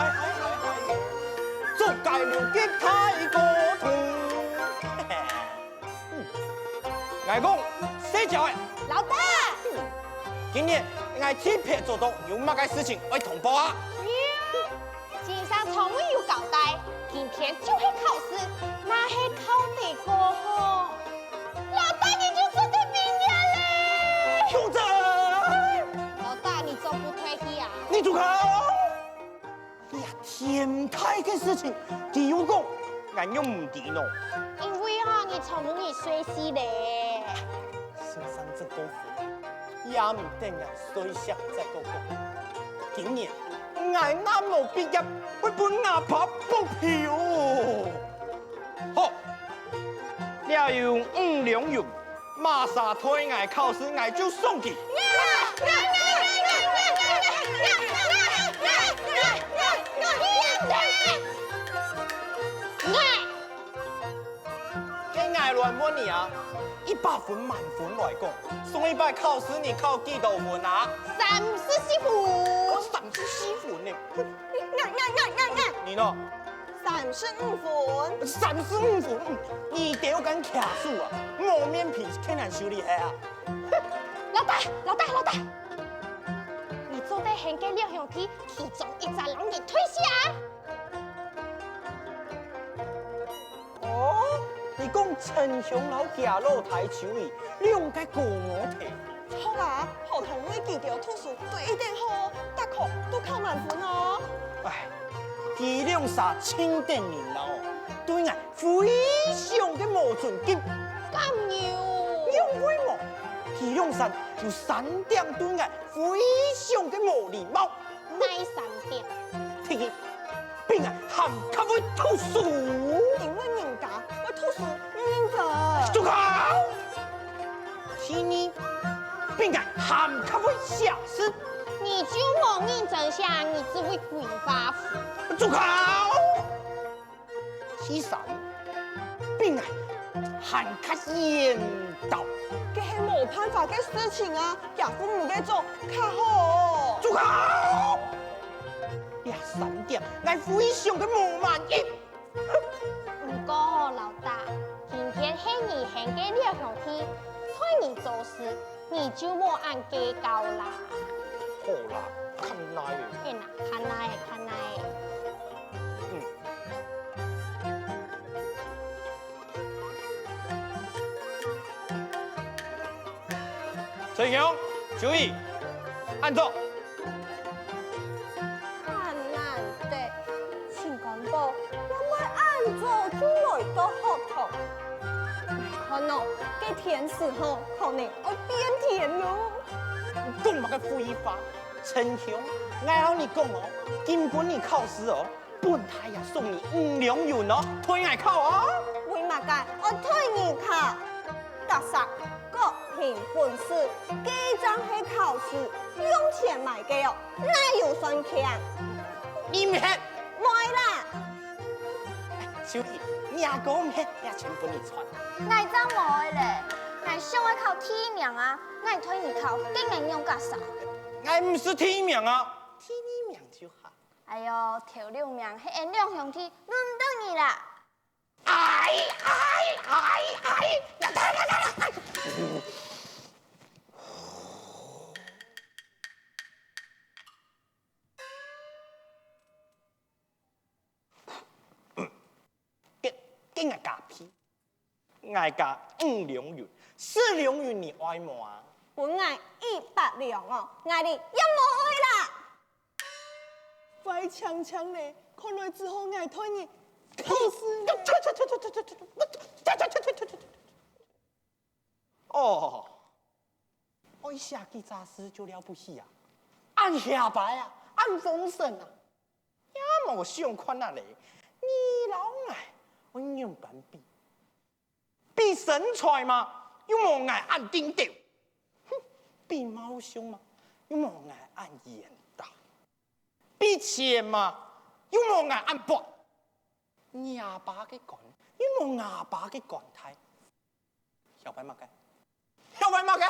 C: 做该留给开国图。我讲谁教的？
G: 老大。
C: 今年我铁皮做到有乜嘅事情要通报啊？
G: 先生从未有交代，今天就是考试，那是考得过后，老大你就真的毕业嘞！
C: 兄长，
G: 老大你怎不退役啊？
C: 你住口！哎呀，天台嘅事情，佢有讲，俺又唔知咯。
G: 因为你从未学习嘞。
C: 先生真功夫，也唔等俺水下再讲讲。今年俺那冇毕业，会本牙爬补票。好，了有5两银，马上推俺考试，俺就送去。跟俺乱问你啊，100分满分来讲，送100考试你考几多分啊
G: 34分。
C: 34分呢？你呢
H: 35分。
C: ？35分，你屌緊騎數啊？冇面皮，傾人修理係啊？
G: 老大，你做得很嘅兩項題，其中一隻人給退下。
C: 哦，你講陳雄老假老台球兒，2個過我題。
H: 好啦，學堂會記條圖書對一定好，大考都考滿分哦。
C: 唉，佢兩啥清定人啦哦，對我非常嘅冇尊敬。
G: 咁要？
C: 因為冇，佢兩啥有3點對我非常嘅冇禮貌。
G: 哪3點？
C: 第一，並係含級會讀書。
H: 因為人家會圖書認真。
C: 住口！第二，並係含級會寫詩。
G: 你就冇認真下，你只會鬼發符。
C: 住口！第三，並係含級嚴導。
H: 這係冇辦法嘅事情啊，也父母嘅做較好。
C: 住口！呢3點，我非常嘅冇滿意。
G: 不過老大，今天係你行嘅2項題，推你做事，你就冇按計較啦。
C: 好啦，看來
G: 哎呐，看來。
C: 陳雄，注意，按坐。
H: 很難的，請幹部，我咪按做就來到學堂。可能嘅天時候可能會變天咯。
C: 講乜嘅廢話？陳雄，我要你講哦，今本你考試哦，本台也送你5兩銀哦，推我考哦。
H: 為乜嘅？我推你考，特色各憑本事，幾張係考試用錢買嘅哦，哪有算強？
C: 你唔係？
H: 沒啦。
C: 小弟，你阿哥唔係，也全本你穿。
F: 我真冇咧，我想我考第1名啊，我推你考，竟然用架啥？
C: 我唔是第1名啊，第2名就好。
F: 哎呦，頭2名係2項題，輪到你啦。
C: 跟我假皮，我假5兩銀，4兩銀你愛冇啊？
H: 本來100兩哦，我哋一冇愛啦。快強強咧，看來之後我推你考試。
C: 哦，我下幾扎事就了不起啊！按下擺啊，按風聲啊，也冇想看啊你，你老愛我樣板比身材嘛，有冇愛按頂掉？比貓胸嘛，有冇愛按眼大？比錢嘛，有冇愛按膊？牙巴嘅管，有冇牙巴嘅管態？小白馬嘅，小白馬嘅，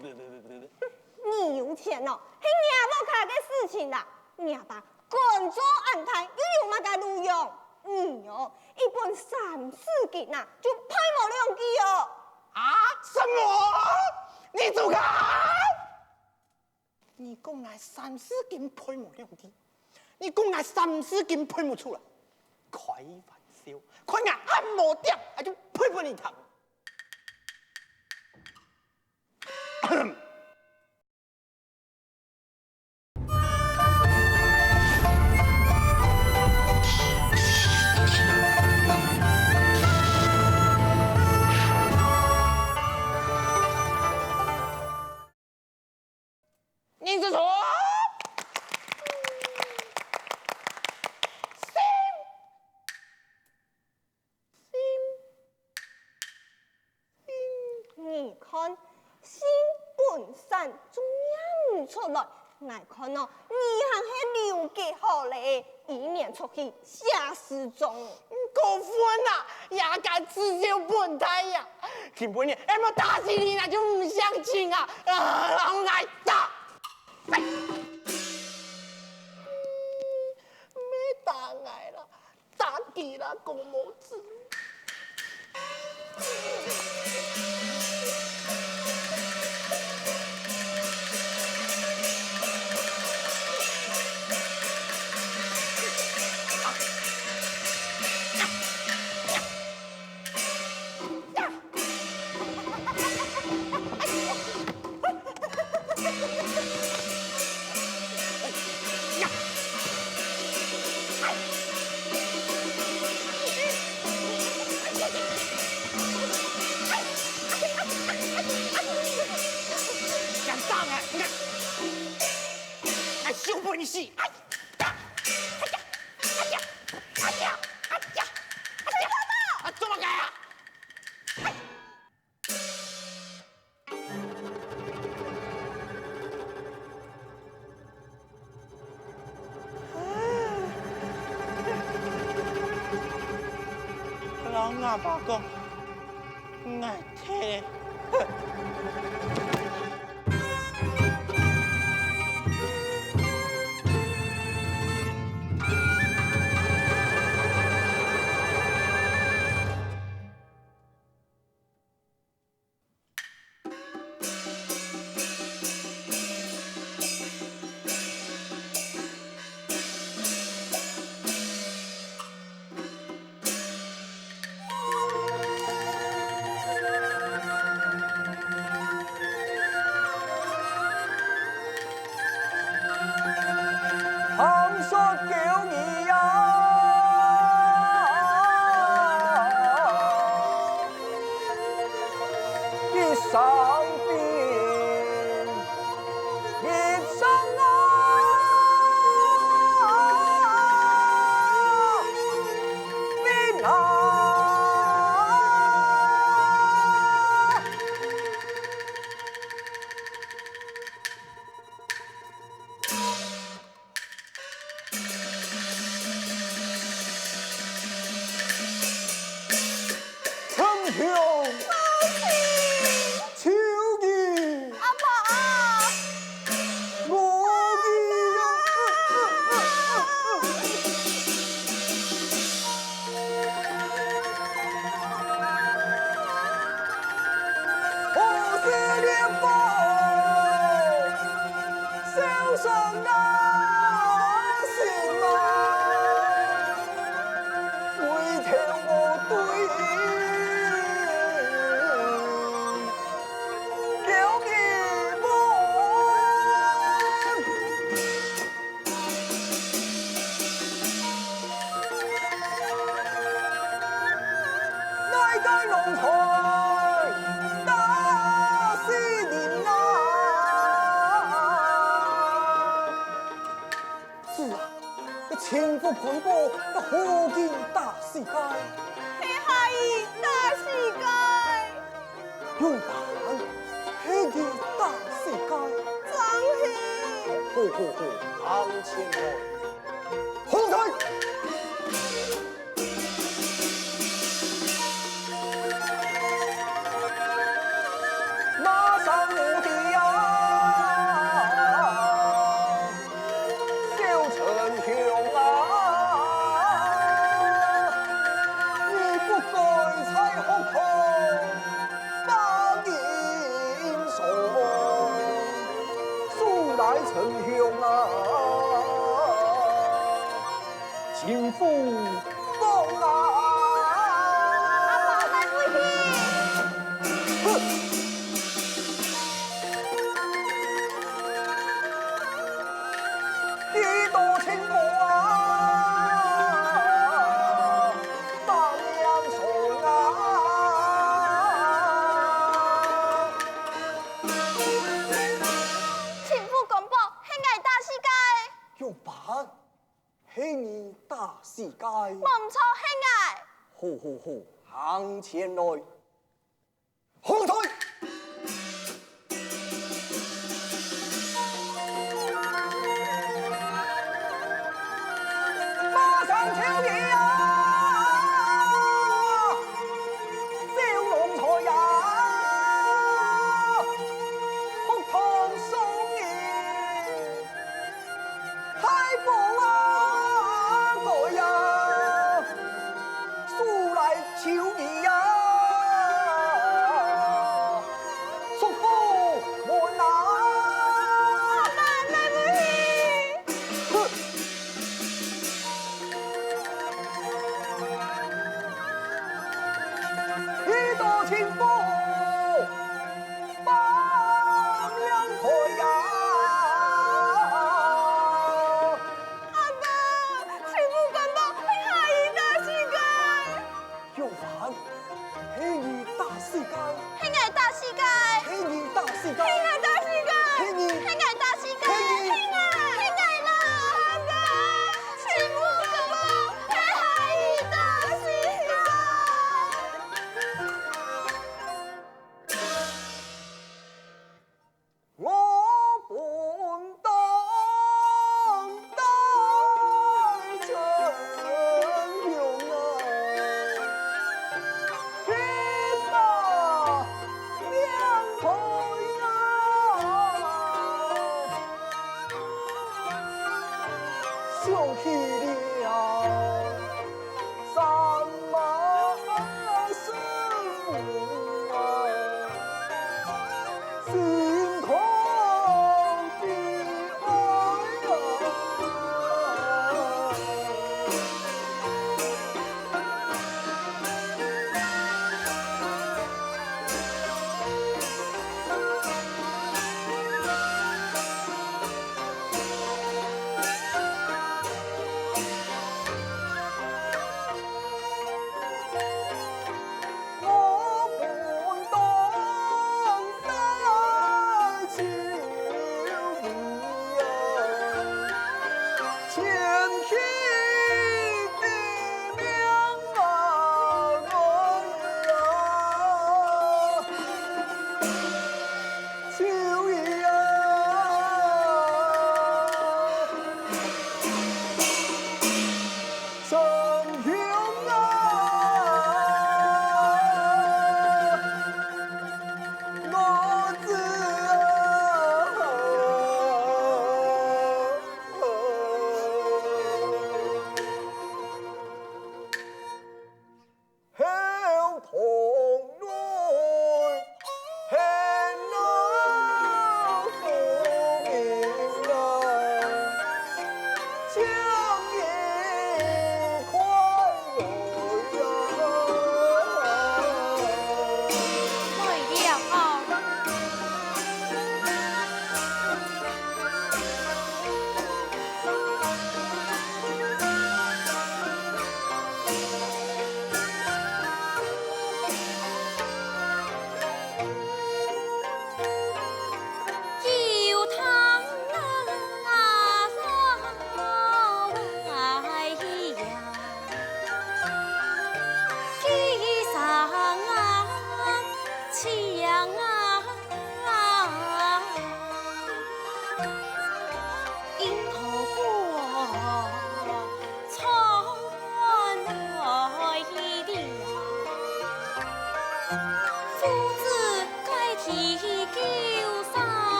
H: 你有錢哦，係娘冇卡嘅事情啦。娘爸工作安排又有乜嘅路用？你哦，一本3、4件呐，就派冇2件哦。
C: 啊？什麼？你住口！
B: 你讲来3、4斤配不了的，你讲来3、4斤配不出来，开玩笑，看俺按摩店，就配不你糖。你是说？
H: 你看，新本善就念出来，我看哦，你还是留给好嘞，以免出去下失踪。
B: 过分啦，也敢自救本台呀！根本呢，要么打死你，那就不相信啊！让来打！没打来了，打给了公母子。修不你死！哎呀！哎呀！哎呀！哎呀！哎呀！怎么改啊？老阿爸讲，爱听。
C: 唐叔叫你呀，一上边一生啊，边啊！成雄，秋意，
H: 阿婆啊，
C: 我我是烈风，小生那心啊，为天我对。幸福奔波，何见大世界？
H: 你还大世界，
C: 用板黑的大世界，
H: 真是。
C: 向前来，后退。马上我的呀！来幸福风啊！
H: 阿爸来不去。
C: 几多情歌啊，当阳颂啊！
F: 请父公婆，黑爱大世界，
C: 用板，黑你大世界。
F: 梦错黑爱。
C: 好好好，向前来，后退。马上挑野呀，小龙菜呀，红糖松叶，太风啊，过呀，苏来秋意呀，祝福我那。一朵清风放凉快呀！
H: 阿爸，请父公婆，黑爱大世界。
C: 用饭，黑你大世界，
F: 黑爱大世界，
C: 黑你大世界，
H: 黑爱大世界。
C: 黑你
F: 黑爱大世界，
C: 黑你
F: 黑爱啦！阿爸，请父公婆，黑爱大世界。
C: 我本当代称雄啊，天马两头呀！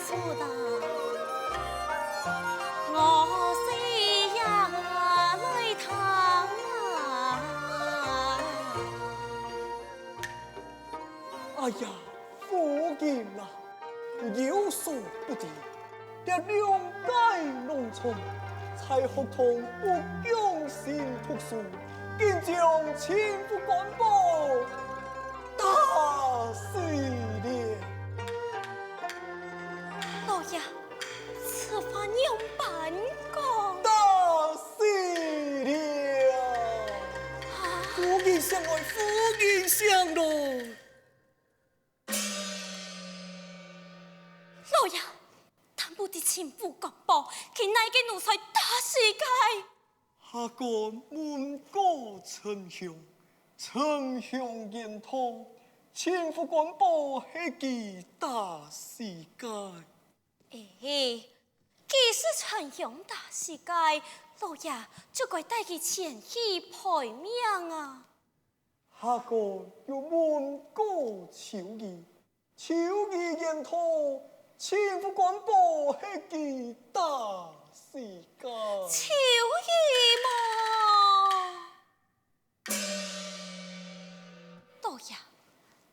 G: 出大，我是呀来探啊！
C: 哎呀，父亲啊，有所不知，这两界农村，才学童不用心读书，竟将千夫官报打死了。
G: 老爷，此番用办讲，
C: 打死了。父亲相爱，父亲相爱。
G: 老爷，但不得前夫国报，其乃嘅奴才大世界。
C: 下官满过丞相，丞相言通，千夫官报迄记大世界。
G: 既是丞相大世界，老爷就该带佢前去陪命啊！
C: 下官又满过求义，求义言通，千夫官报迄记大世界。
G: 求义嘛，老爷，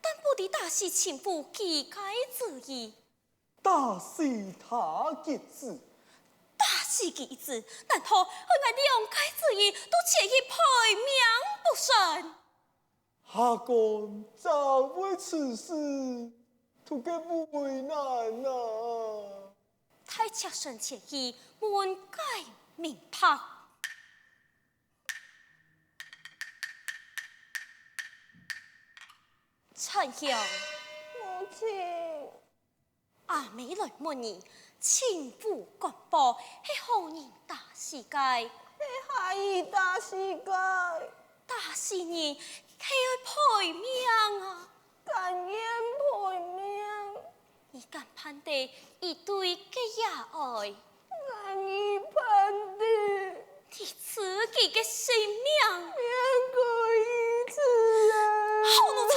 G: 但不得大事前夫旗开之意。
C: 大是他杰子，
G: 大事其子，难道我两界之意都前去陪命不成？
C: 下官早为此事，图个为难啊！
G: 太恰顺前去，满改名牌。丞相，
H: 母亲，
G: 阿妹来问你，千夫国报系何人大世界？
H: 你下一大世界，
G: 大事人系要陪命啊！
H: 甘愿陪命，
G: 你敢盼得一对嘅也爱？
H: 难以判定，
G: 你自己嘅性命，
H: 免可一次啊！
G: 好奴才！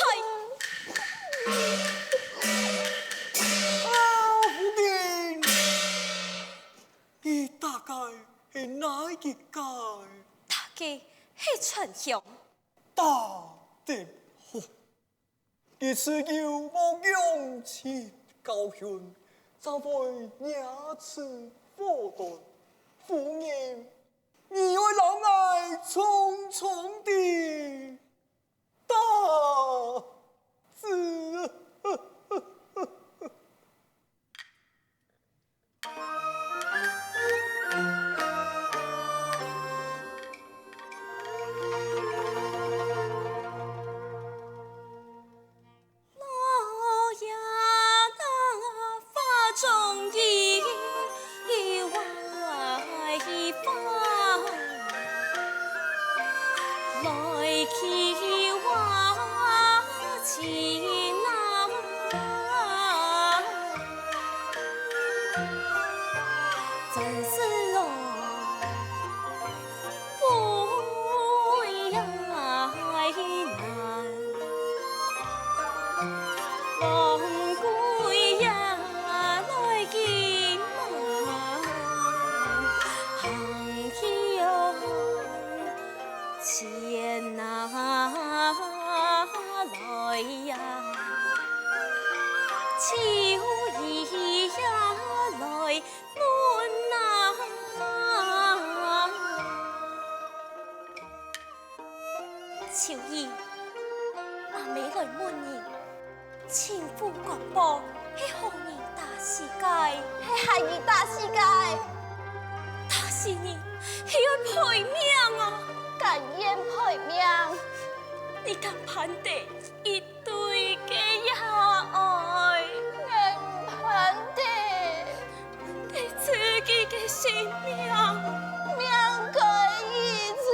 C: 父亲，你大概是哪一届？
G: 大家系丞相，
C: 大得好，这次有无勇气教训，怎会牙齿破断？父亲，你为老爱重重的大字。
G: 老爷那发中意外放，来去话情难，真是哦，不呀难。王贵呀，来见马，行哟前哪来呀？秋意呀来暖呐，秋意，阿妹来问你。千夫国报系何人大世界？
F: 系下一大世界，
G: 大事人系要陪命啊！
F: 甘愿陪命，
G: 你敢盼得一对嘅也爱？
F: 愿盼得
G: 你自己嘅性命，
F: 免可一次。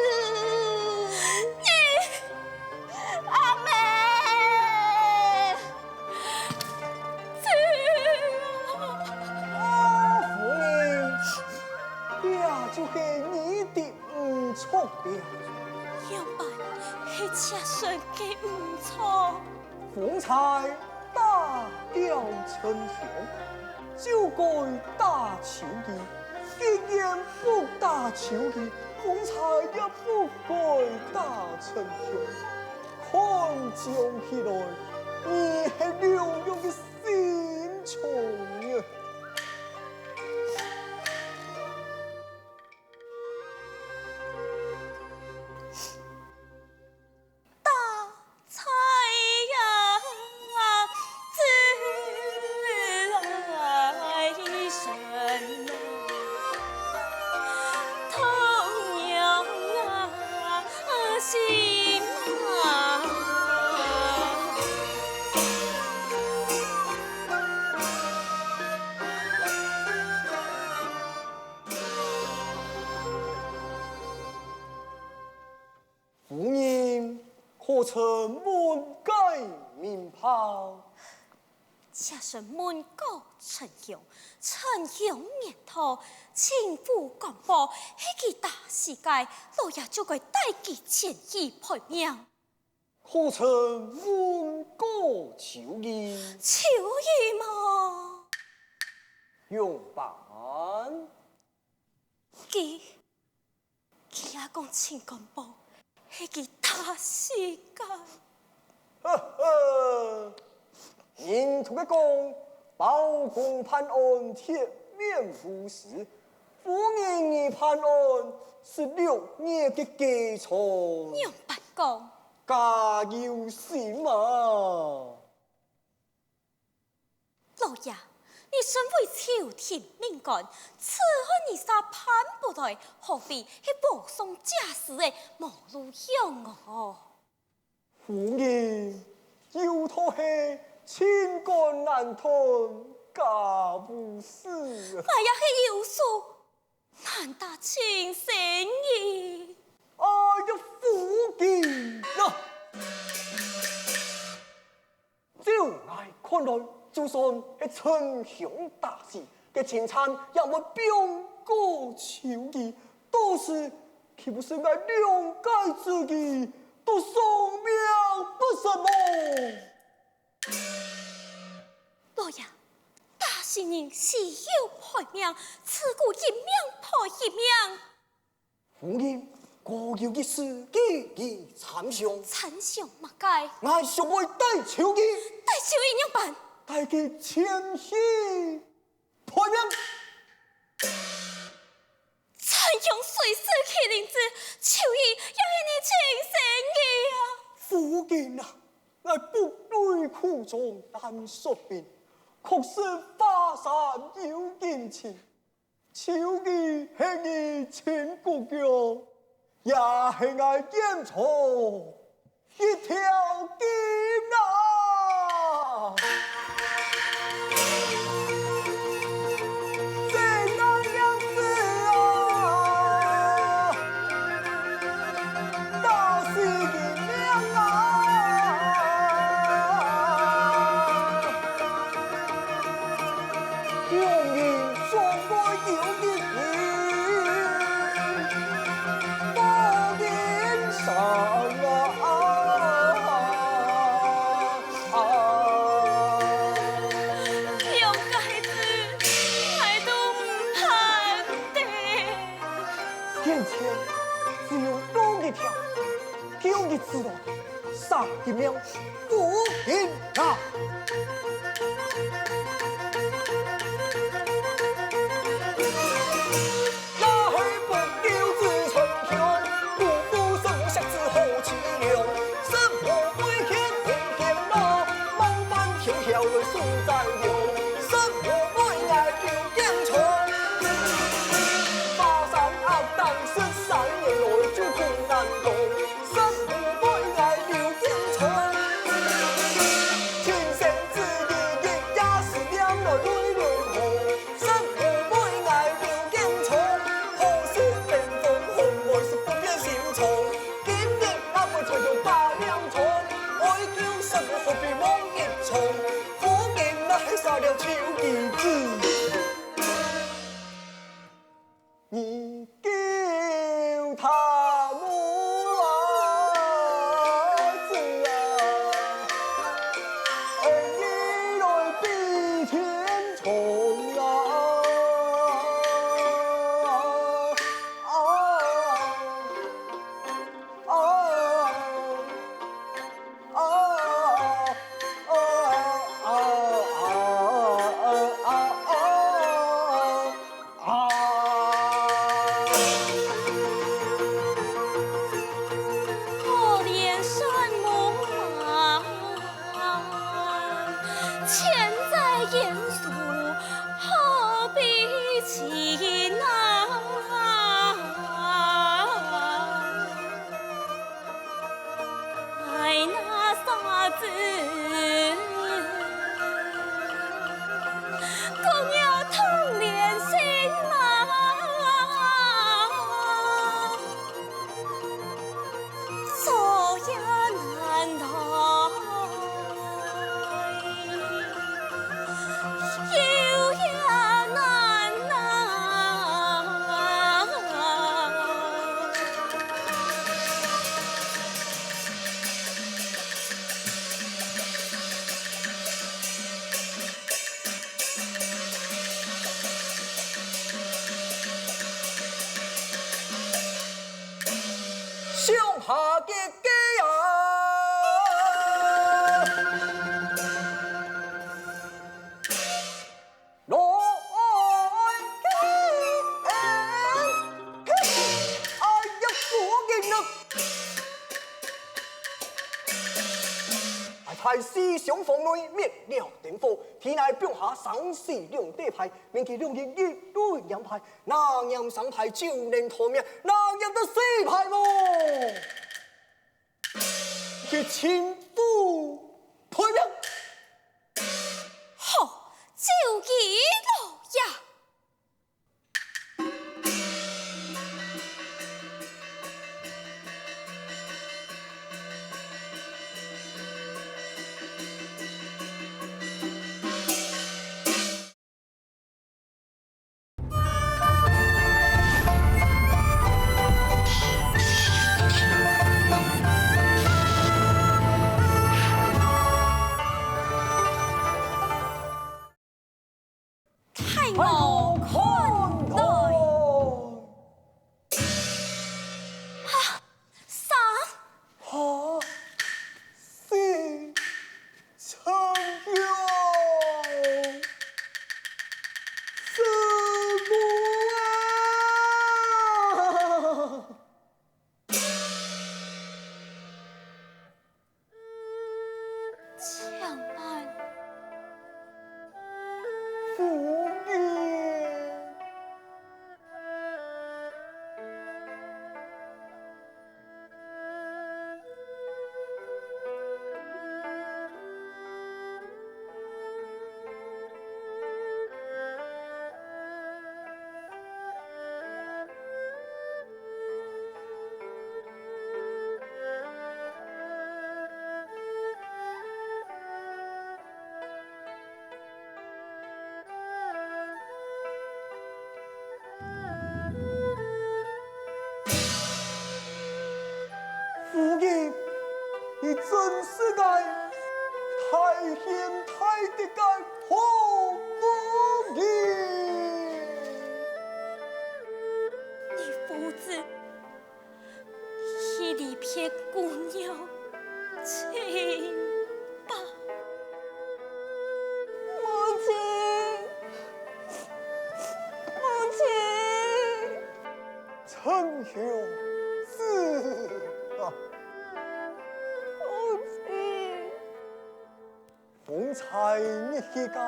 F: 阿妹。
C: 就是你的唔错了。
G: 样板系赤顺嘅唔错。
C: 风采大调成雄，就该打球技。既然不打球技，风采也不该打成雄。看将起来，你是刘墉的心肠啊！夫人可曾门改名旁？
G: 这是门高陈雄，陈雄年头，轻浮广播，迄个大世界，老爷就该带其前去陪命。
C: 可曾门高求义？
G: 求义吗？
C: 用办。
G: 佢也讲情感报，迄个大世界。
C: 呵呵，人同佢讲，包公判案铁面无私，夫人你判案是6年的基础。
G: 用白讲，
C: 加有心嘛。
G: 老爷。你身为朝廷命官，此后你杀判不来，何必去保送假死的毛路向哦？
C: 夫人，有托是清官难断家务事啊！
G: 我也是有数，难达情深意。
C: 哎呀，夫人啊！照来看来。就算是称雄大事，嘅前餐也冇表过求义，都是岂不是爱谅解自己，都丧命不是么？
G: 老爷，大圣人是要害命，此故一命害一命。
C: 夫人，各有一事，记忆参详。
G: 参详莫改，
C: 我尚未带求义，
G: 带手印样办？
C: 带佢前去陪命。
G: 陈勇随时去领旨，求义要是你亲生的啊！
C: 夫人啊，我不对苦衷难说明，确实花山有恩情，求义是你亲故乡，也是我演错一条筋啊！知道杀一名夫人啊！那黑不丢自成雄，不负生下之后凄凉。什么鬼天天天闹，忙翻天条来数在流。什么鬼爱流江虫，巴山傲荡13年来就困难懂。你救他母儿子啊！
G: 千载严肃，何必情啊？爱那啥子？更要同连心嘛？走呀难来，游呀难来。
C: 上下嘅鸡啊！来见，哎呀，我嘅呢！太思想房内灭了点火，天内标下生死两地派，免其两人一对两派，哪样上派就能脱命，哪样的死派咯？去亲夫退命。
G: 好，就义了呀！太我困来啥？
C: 啊，是成了什么啊？
G: 强安，
C: 夫人，夫人，你真是个太贤太的个好夫人。
G: 你父子一离别姑娘情吧。
H: 母亲，母亲，
C: 陈兄是啊，
H: 母亲，
C: 方才你一该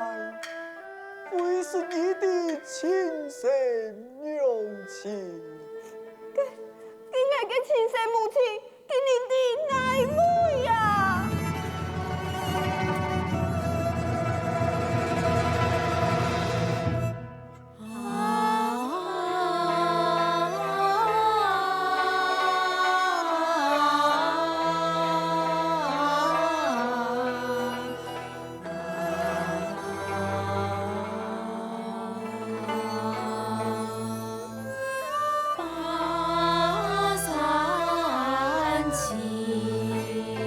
C: 会是你的亲生娘亲。
H: 今日嘅亲生母亲，给你的爱母呀！
G: 巴山情。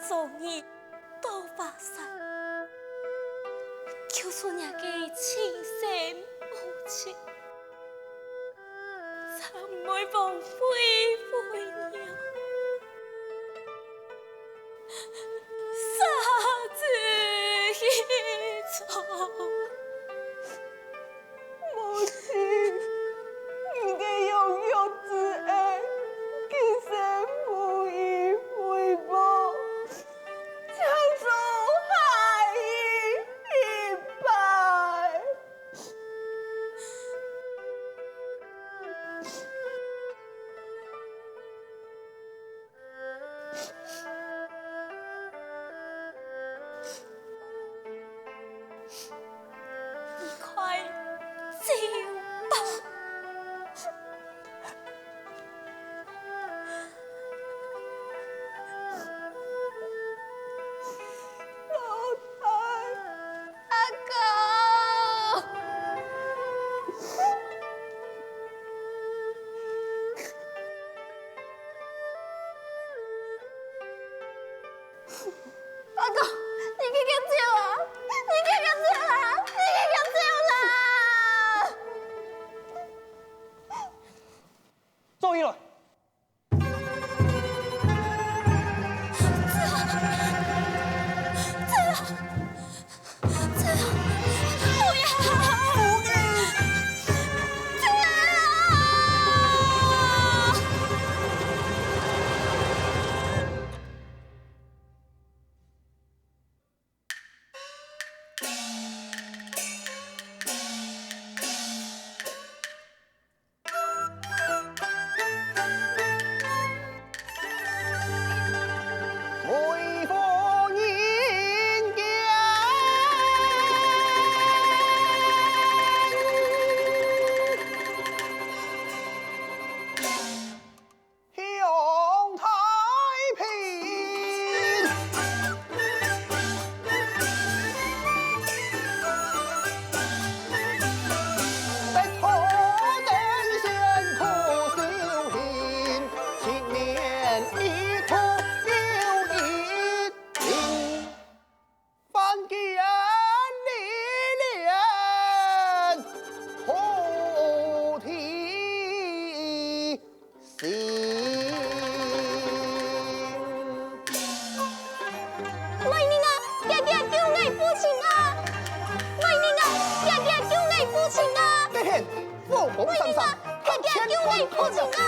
G: 做义多发生，求出那个亲生母亲，怎会忘非非了？杀子一场。
H: 母亲，你嘅永有之恩，今生无以回报，将做害一百。
G: 你快走吧。
F: 阿公，阿公，你给我走啊！你给我走啊！你给我走啦！
A: 注意了，
B: 每逢人间，享太平。在头等先苦修行，千年一途留一定，凡间历练，菩提心。
F: 来人啊！爹爹救我父亲啊！来人啊！爹爹救我父亲啊！
B: 这天凤凰山上，
F: 爹爹救我父亲啊！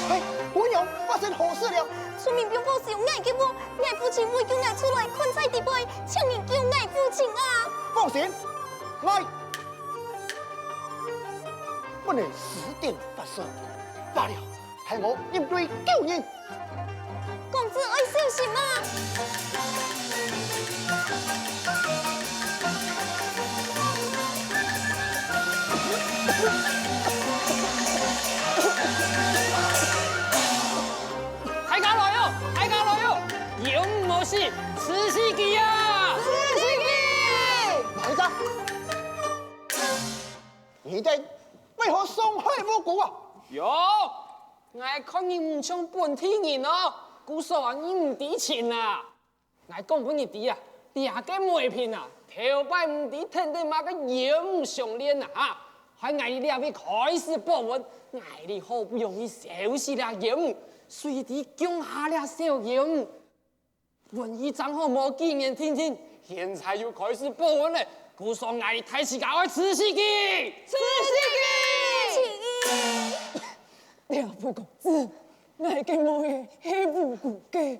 B: 哎，文勇，发生何事了？
F: 村民并不是用爱给我，爱父亲会叫我出来困在地背，请你救我父亲啊！
B: 放心，来，不能死定发生，罢了，害我应对救人。
F: 公子爱小心啊！
A: 大家来哟，大家来哟，有冇事？慈禧记啊！
B: 哪一个？你哋为何伤害无辜啊？
A: 哟，我看你唔像本地人哦，故说话你唔知情啊！我讲俾你知啊，两个媒骗啊，头摆唔知听得嘛个有相恋啊！哈，还我哋两位开始报问，我哋好不容易收拾了人，随地降下了小人。文艺账号冇几年听听，现在又开始报问了，故说我哋太时间去慈禧记，慈禧记。
H: 两夫公子，我嘅母嘅係無辜嘅，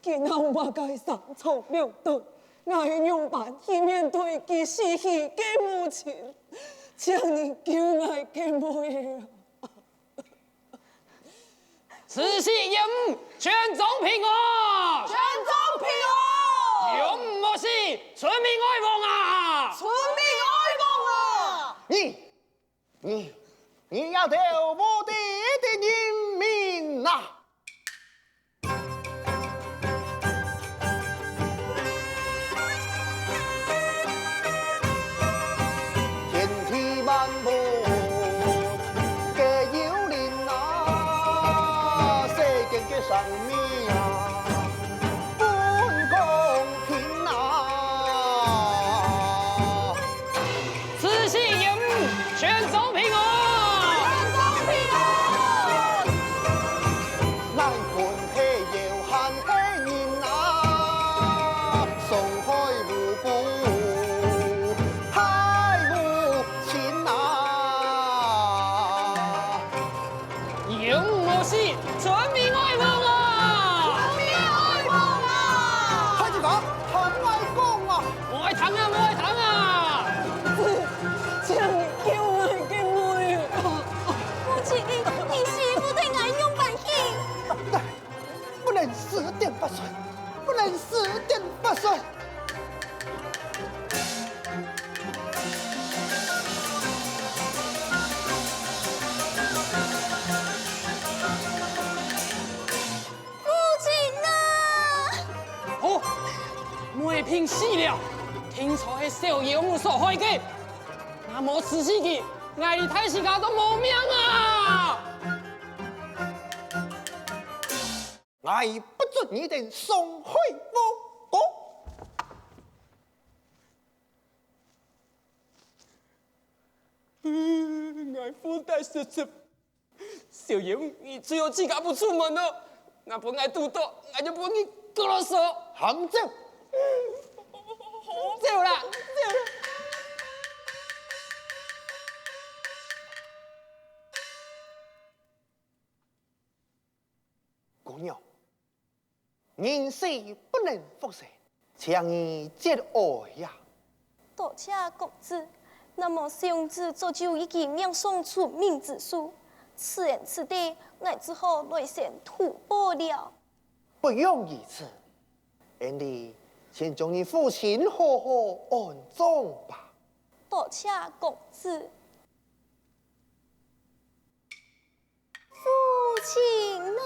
H: 見後我嘅三錯兩對，我係用辦去面對佢死去嘅母親，請你救我嘅母嘅。
A: 慈禧人全宗平安，
H: 全宗平安，
A: 永冇事，村民哀亡啊！
H: 村民哀亡啊！
B: 你要对我的人民呐！天地漫步嘅幽靈啊，世界
A: 可惜村民爱梦啊！
B: 快去讲，很爱讲啊！
A: 我爱糖啊，我爱糖啊！
H: 请叫我给妹。
E: 父亲，你是不对俺用板戏。
B: 不能死点不顺，不能死点不顺。
A: 哦，梅萍死了，听说是小妖母所害的。那么此时的爱你太时家都无命啊！
B: 我不准你等送回我国。
C: 爱父带失职，小爷你只有自家不出门了，那不爱肚多，俺就不你割了手。
B: 含走。
C: 走了。
B: 姑娘，人死不能复生，请你节哀呀。
F: 多谢公子。那么兄子做就已经命送出命之书，此言此地，我只好来先吐蕃了。
B: 不用如此，俺哋先将你父亲好好安葬吧。
F: 多谢公子。父亲啊！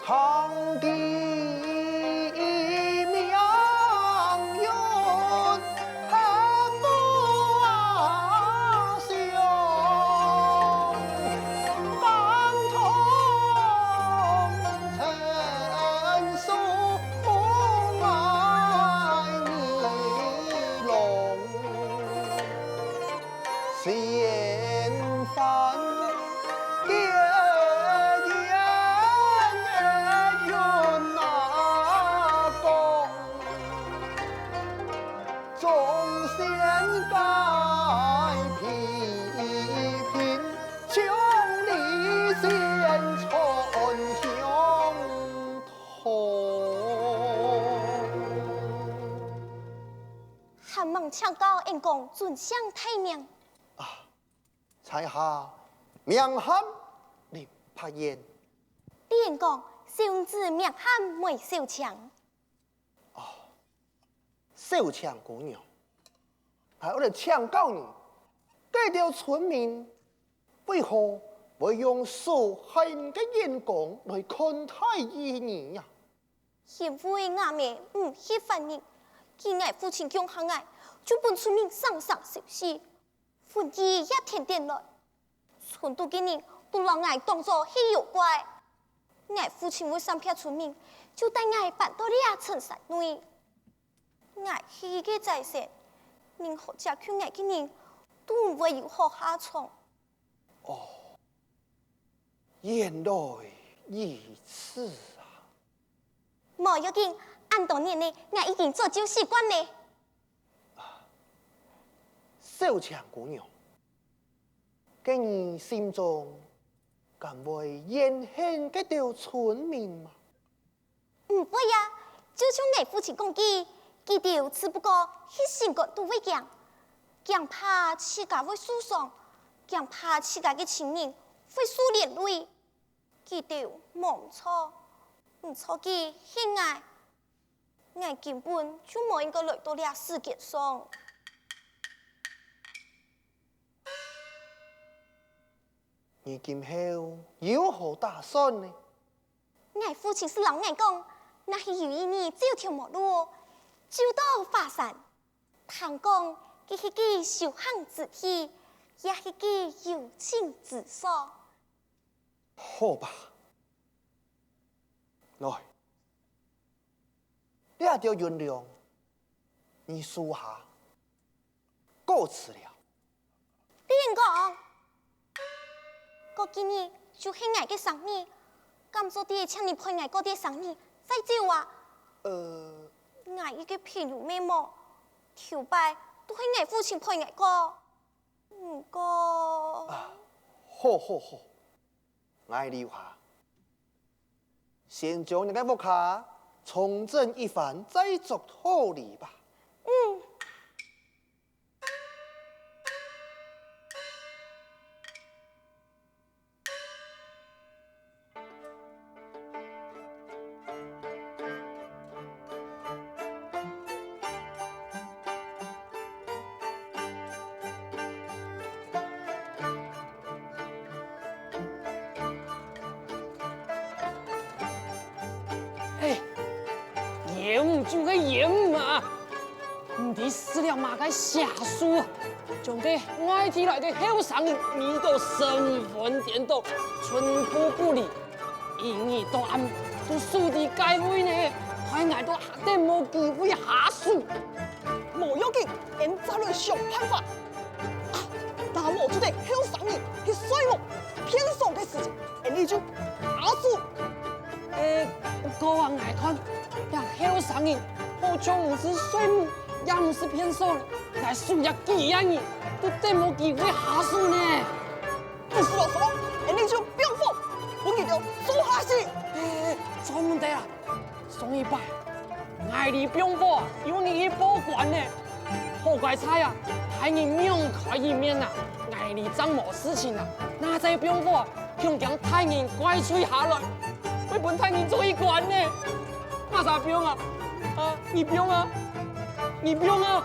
B: 堂弟名曰汉不孝，当同陈述母爱你龙，先犯
F: 汉孟唱高恩公尊享太名，
B: 才下名喊李柏燕，
F: 恩公兄子名喊梅小强。
B: 小强姑娘，我为了抢救你，这条村民为何会用受害人的眼光来看待你呀？
F: 因为俺们唔喜欢你，见俺父亲强行爱，就本村民上上受死，婚姻也天天来，村都嘅人都让俺当作稀有怪。俺父亲为三片村民，就带俺搬到俩城山内。俺去嘅财产，任何家去俺嘅人都唔会有好下场。
B: 原来如此啊！
F: 莫要紧，按多年呢，俺已经做就习惯呢。
B: 小强姑娘，在你心中敢会怨恨这条村民吗？
F: 唔会呀，就像俺父亲讲嘅，佢条只不过一心个都会讲，怕自家会受伤，怕自家嘅亲人
E: 会输连累，记得忘错，唔错记喜爱，我根本就冇应该来到这世界上。
B: 你今后有何打算呢？
E: 我父亲是老我讲，那是有意你走条陌路，走到华山。听讲，佢是个修行之体，也是个有情之所。
B: 好吧，来，你也要原谅你属下告辞了。
E: 边讲？我今日就是我的生日，咁做啲请你陪我过啲生日，再走啊！我一个朋友妹妹，头摆都是我父亲陪我过，不过……
B: 好，我留下，先将你的屋下重整一番，再作处理吧。
A: 盐就个盐嘛，唔知死了嘛个下属，将这外地来的后生迷到神魂颠倒，寸步不离，因而到暗都输地该位呢，还挨到下底无机会下属。
H: 冇要紧，俺再来想办法。啊，打我出的后生人去衰我偏爽的事情，俺你就打死。
A: 过往来看，那后生人好像不是睡母，也不是偏手了，来输也几样人，都真无机会下属呢。
H: 不是我说，俺你就不用放，我给你做下去。
A: 错问题啦，上一摆爱你兵法有你去保管呢，好怪猜啊，太人命开一面呐，爱你真无事情啊，那这兵法恐将太人怪吹下来。会本太人做一关呢，那啥兵啊？你兵啊？你兵啊？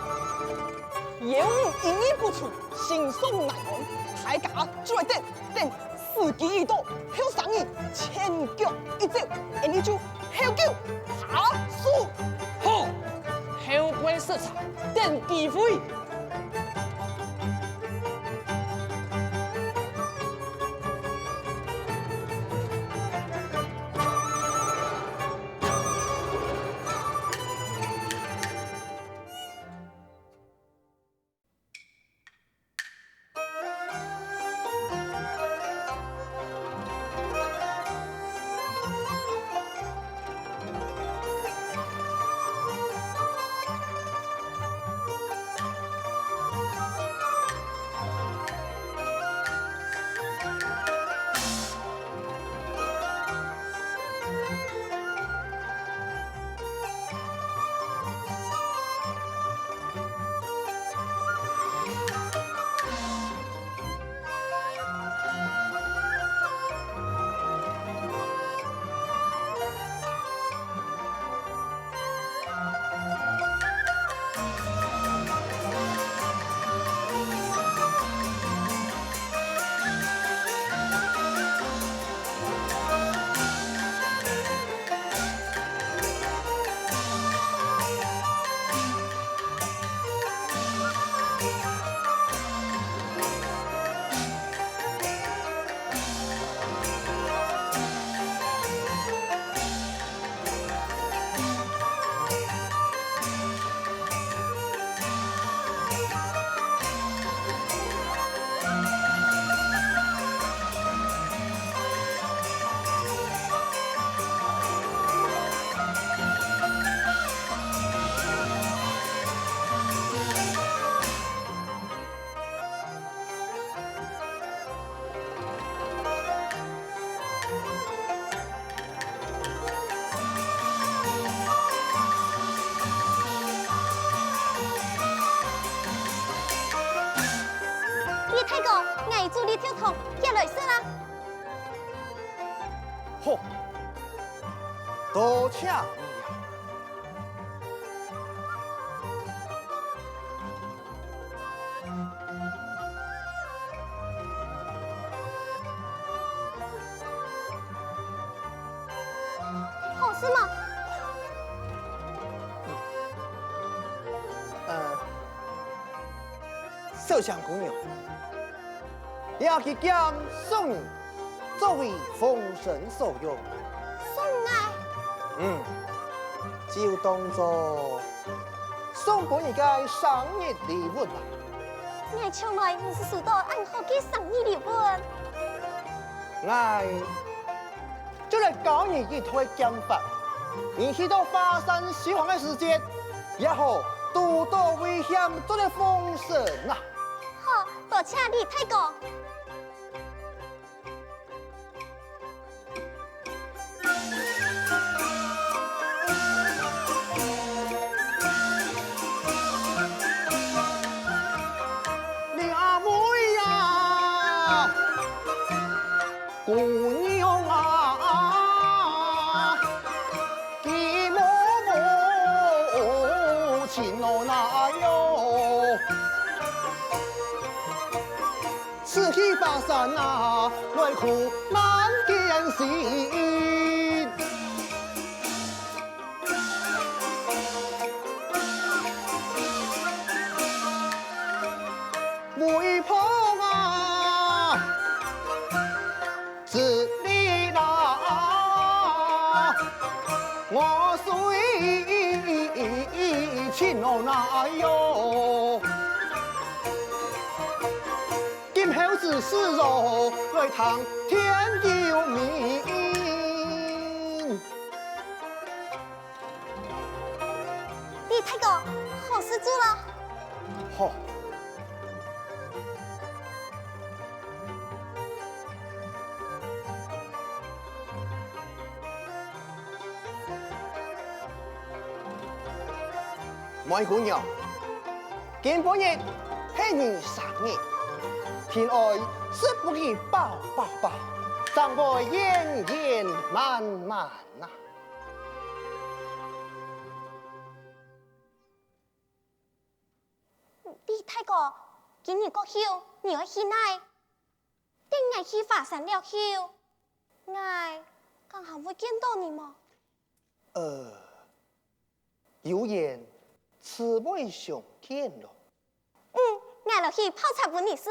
H: 言语一语不出，心送难安。大家就来等时机一到，后生人前脚一走，俺你就后脚下输。
A: 好，后背市场等机会。
B: 好，多谢你了。
G: 好事吗？
B: 小香姑娘，也去将送你作为封神所用。
G: 送爱，
B: 就当作送给你个生日礼物吧。
G: 我从来不是收到俺好嘅生日礼物。
B: 我就来教你一套剑法，你去到华山西皇的时间，也好多多危险做的封神呐。
G: 好，多谢李太公。
B: 两位呀，姑娘啊，给母亲哦那哟。此去巴山啊，来苦难见心。为婆啊，自你啦，我虽亲哦那哟。今后之事哦，来谈天救命。
G: 李太公，好事做了。
B: 好。妹姑娘，今半日是你生日。偏爱是不去抱抱抱，尚会延延漫漫呐。
G: 李太公，今日过后，你要去哪？等我去华山了后，我刚好会见到你吗？
B: 有缘此位相见咯。
G: 我要去泡茶问你事。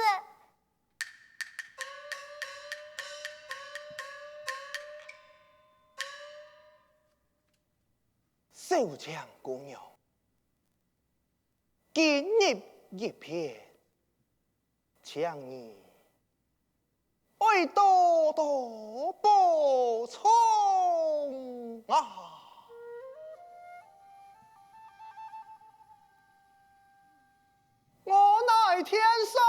B: 小强姑娘，今日一片，请你爱多多补充啊！我乃天上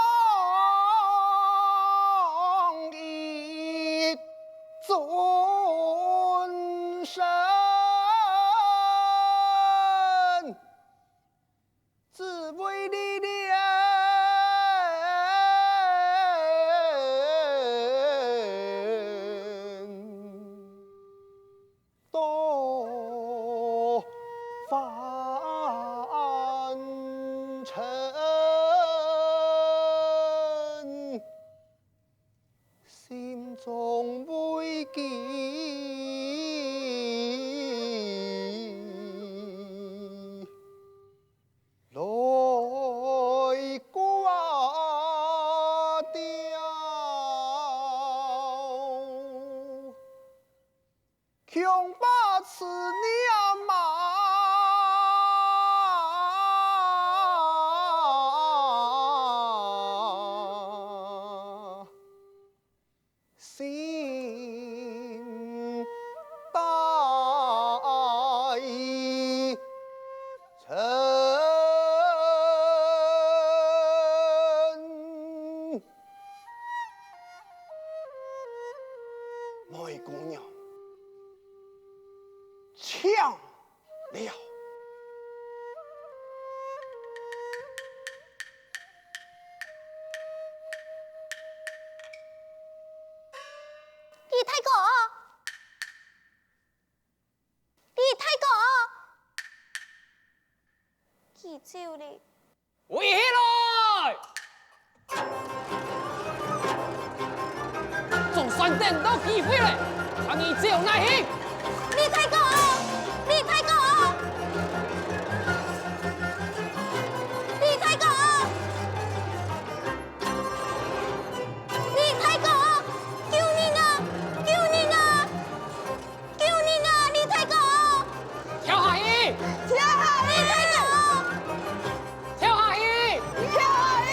B: 一尊神。只为你多凡尘，心中未记。来挂掉，恐怕此娘嘛，心带尘。妹姑娘，抢了。
G: 李太公，
F: 走了。
A: 围起来！总算等到机会了，看你只有耐心。
E: 李太公，李太公，李太公，李太公，救命啊！救命啊！救命啊！李太公，
A: 跳下去！
E: 跳下李太公，
A: 跳下去！
E: 跳下去！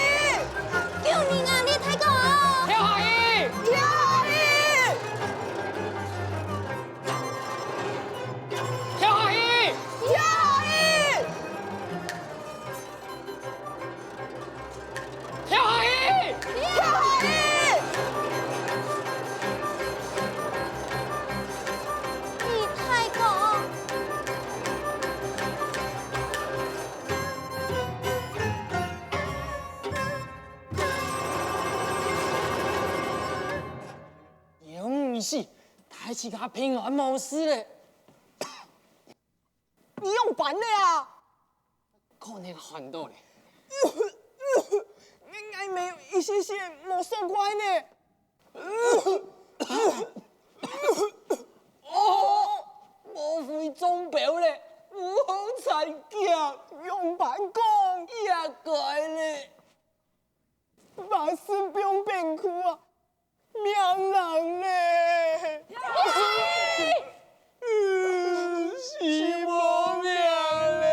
E: 救命啊！李太公，
A: 跳下去！
E: 跳下去！
A: 跳下去！
E: 跳下去！
A: 跳下去！
E: 跳下去！李太公。
H: 勇士，太起他平安无事嘞。你用板的啊？
A: 可能看到了。
H: 应该没有一些些没爽快呢。哦，无非中标嘞，有好残脚，用板讲也该嘞。把身边变苦啊，命人嘞。是无命嘞。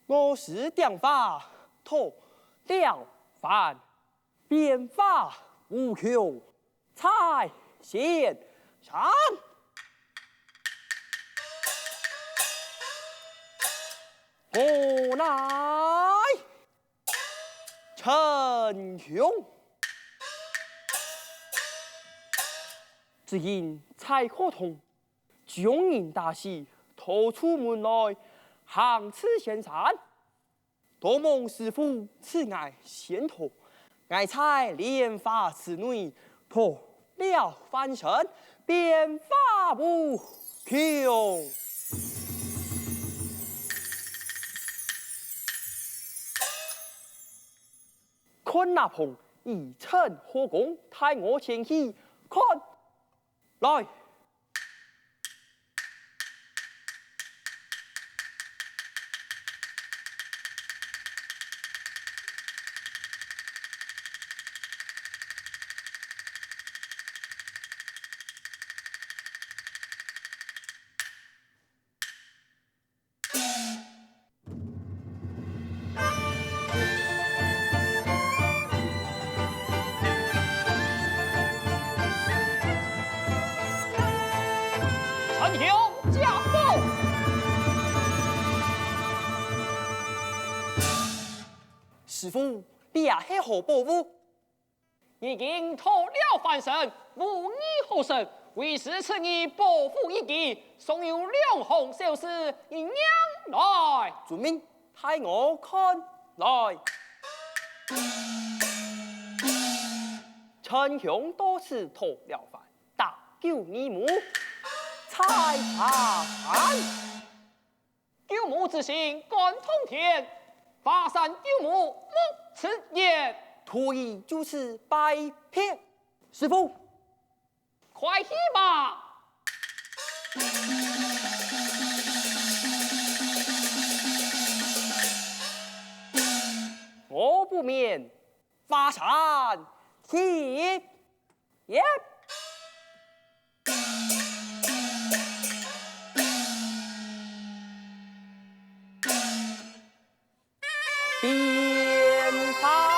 C: 我是电法，托了凡，变法无穷，才显山。我乃陈雄，只因蔡可通，军营大喜，逃出门来。行刺仙山，多蒙师傅赐爱仙托，爱才连发此女，托了翻身，变法无穷。看那鹏以趁火攻，太我前去看来。
A: 陈雄驾崩。
C: 师傅，你也是何宝物？
A: 已经脱了凡身，无你后生，为师赐你伯父一计，送有2红小事，一娘来。
C: 遵命，派我看来。陈雄多次脱了凡，大救你母，才凡。
A: 救母之心贯通天，法山救母莫辞言。
C: 徒儿就此拜遍。师傅，
A: 快去吧。
C: 我不免法山去也。变法。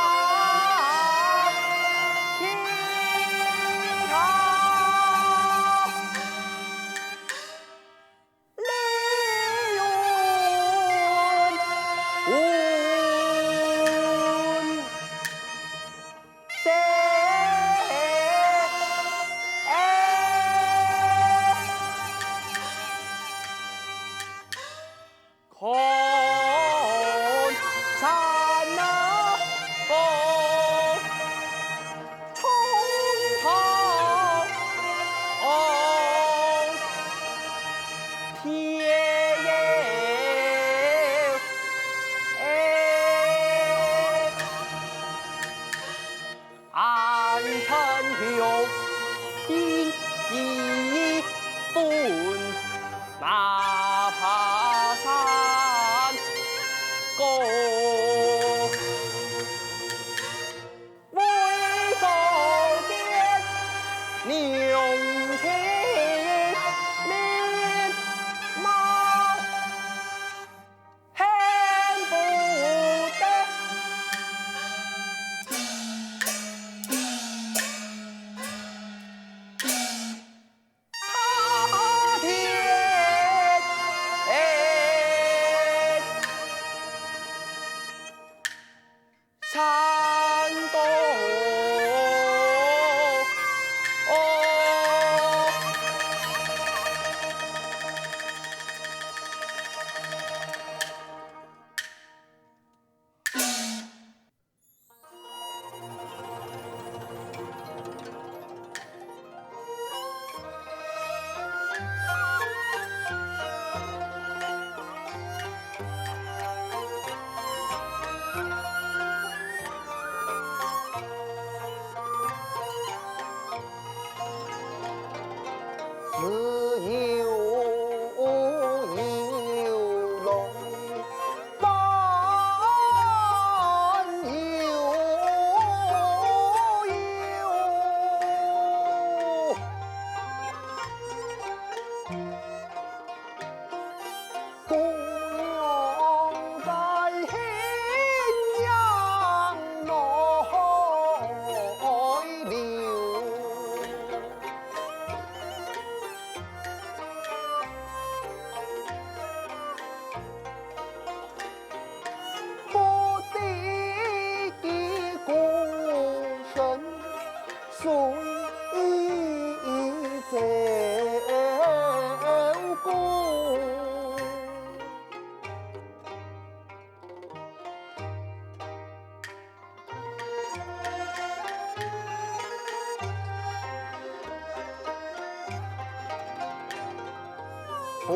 B: 不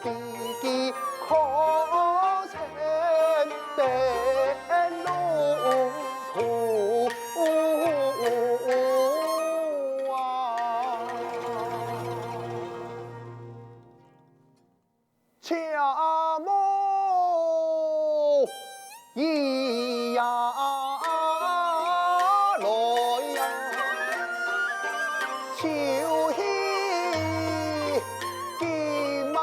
B: 弟弟可曾登路途啊？恰莫咿呀来呀，秋夕的马，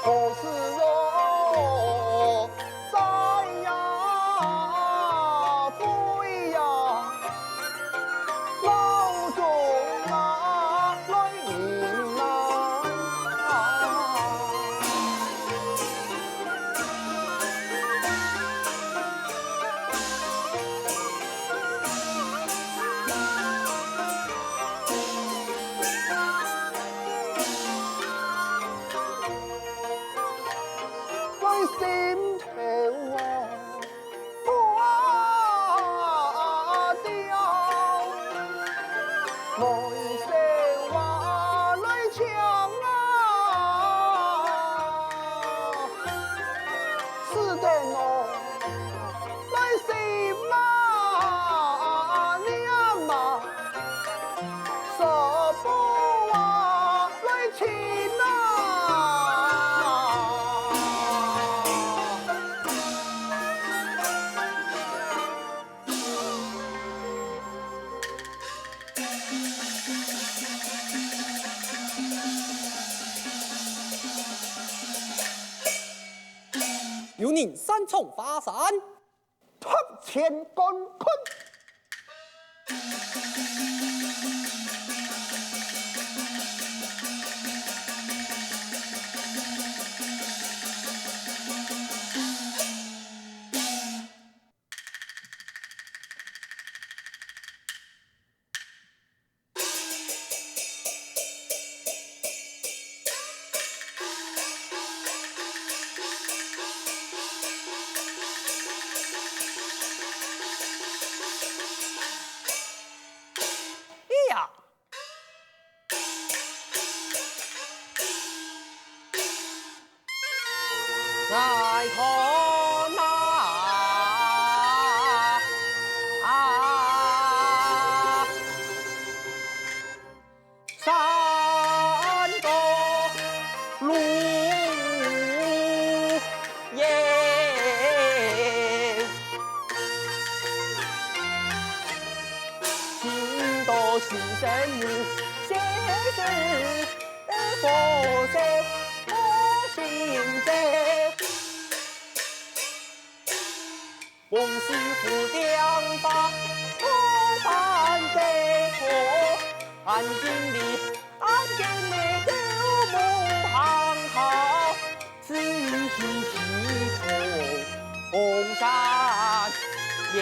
B: 何时若在呀飞呀？老中哪来迎啊？我心头啊，花凋，来生话来唱啊，是的我来心啊，娘啊，什么话来亲啊？
C: 有你三重法伞，
B: 突前干坤。
C: 呀，
A: 爱看那山高路远，听到新生母先生佛山我心在。翁师傅两把我伴在我，安静里安静里走梦行好，此去西头红山夜。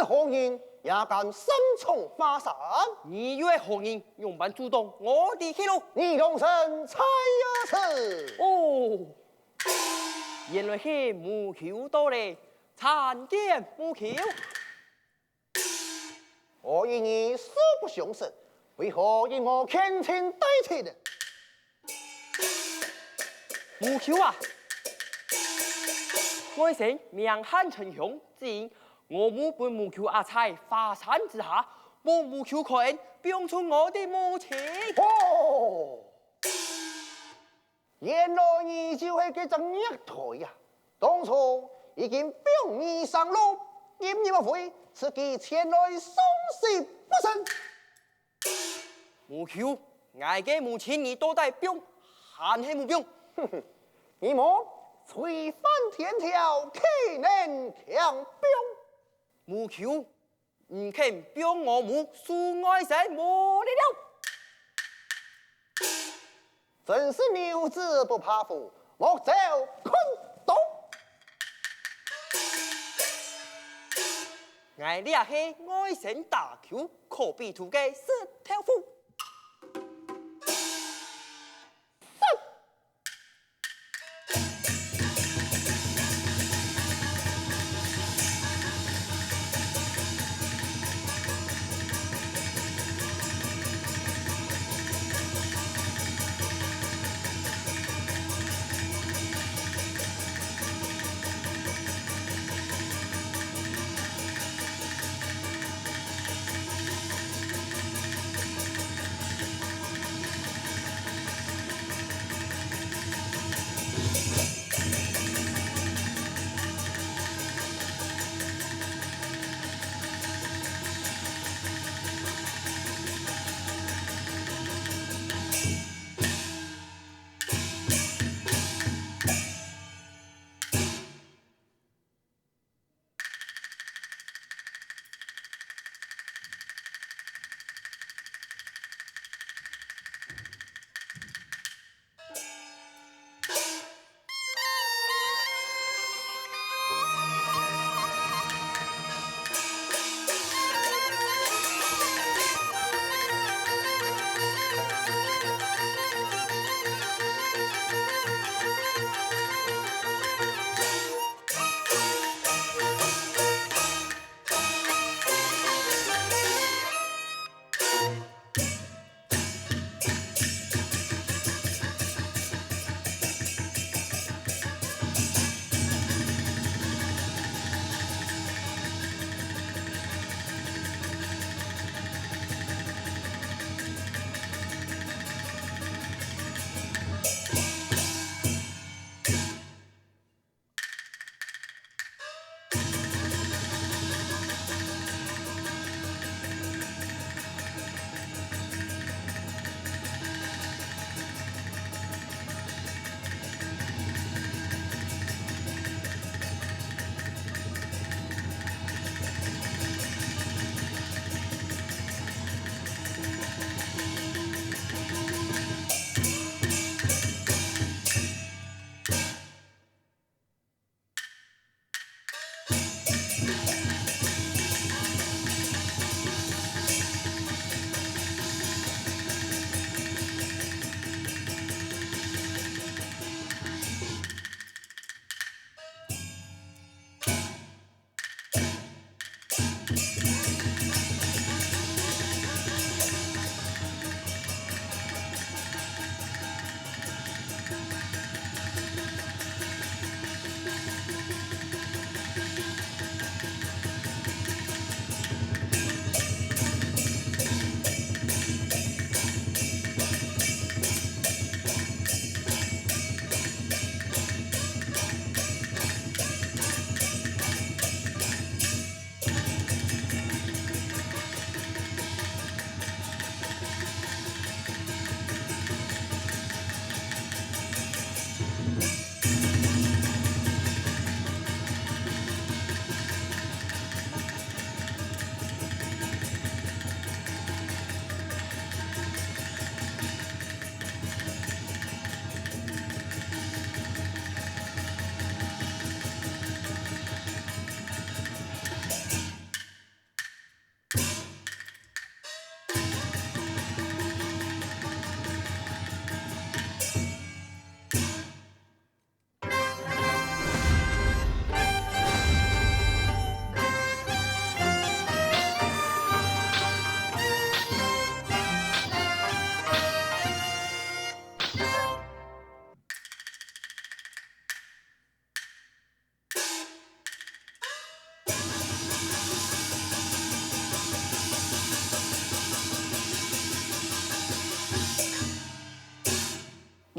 B: 此何人也敢深从华山？
I: 你以为何人用板阻挡我的去路？
B: 你龙神才有此。
I: 哦，原来是木球到了，参见木球。
B: 我以你素不相识，为何以我恳请代替呢？
I: 木球啊，我姓名喊陈雄，只因我母本木球阿才华山之下，我木球可恩表出我的母亲。
B: 哦，原来你就是这张虐台呀！当初已经表你上路，因你们会是其前来送死不成？
I: 木球，我的母亲你都带兵，喊起目标。
B: 哼哼，你莫吹翻天条，岂能强兵？
I: 木球，唔肯表我母苏爱神无力了。
B: 真是牛子不怕虎，莫走空洞。
I: 我俩是爱神大球，可比图嘅石头夫。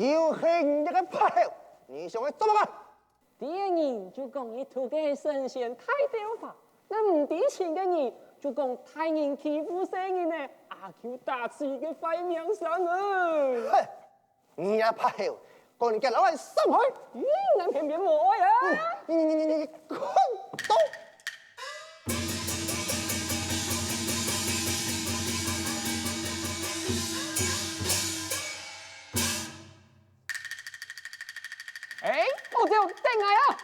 B: 又是你这个破后，你想要怎么办？
A: 第二人就讲你图嘅神仙太雕法，那唔抵钱嘅人就讲太人欺负小人呢，阿 Q 打死嘅坏名声啊！
B: 哼，你也破后，讲你嘅老人心去，
A: 那偏偏我爱啊！
B: 你滚走！
A: 哎，我就定来啊！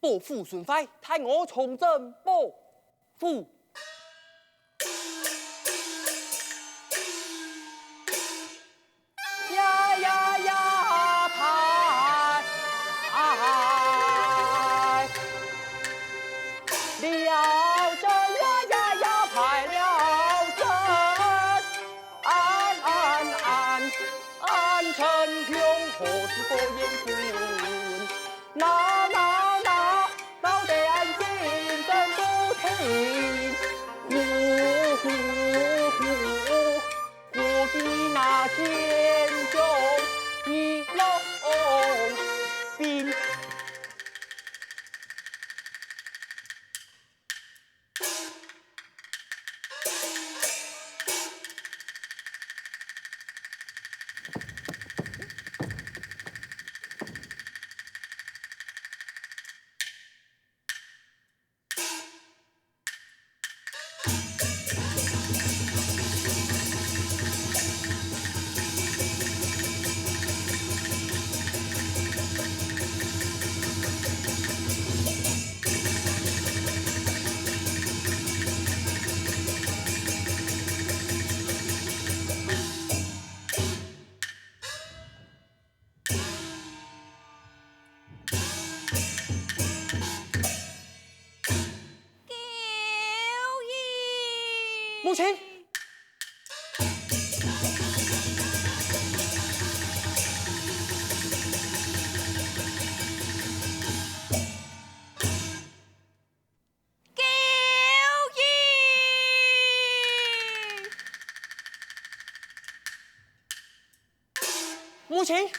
I: 报父顺快，待我重振报父。呀呀呀，排了阵呀呀呀，排了阵，安臣兄何时过燕军？闹得安心真不停，我的那天中一龙兵。母亲，母亲。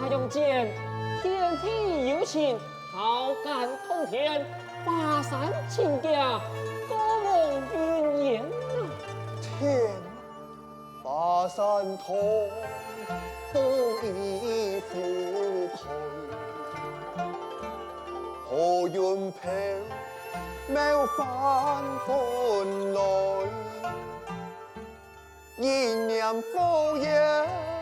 A: 用剑，天地有情，好感通天，华山清家，歌梦云烟啊！
B: 天，华山通，风雨赴去。翻风来，一念敷衍。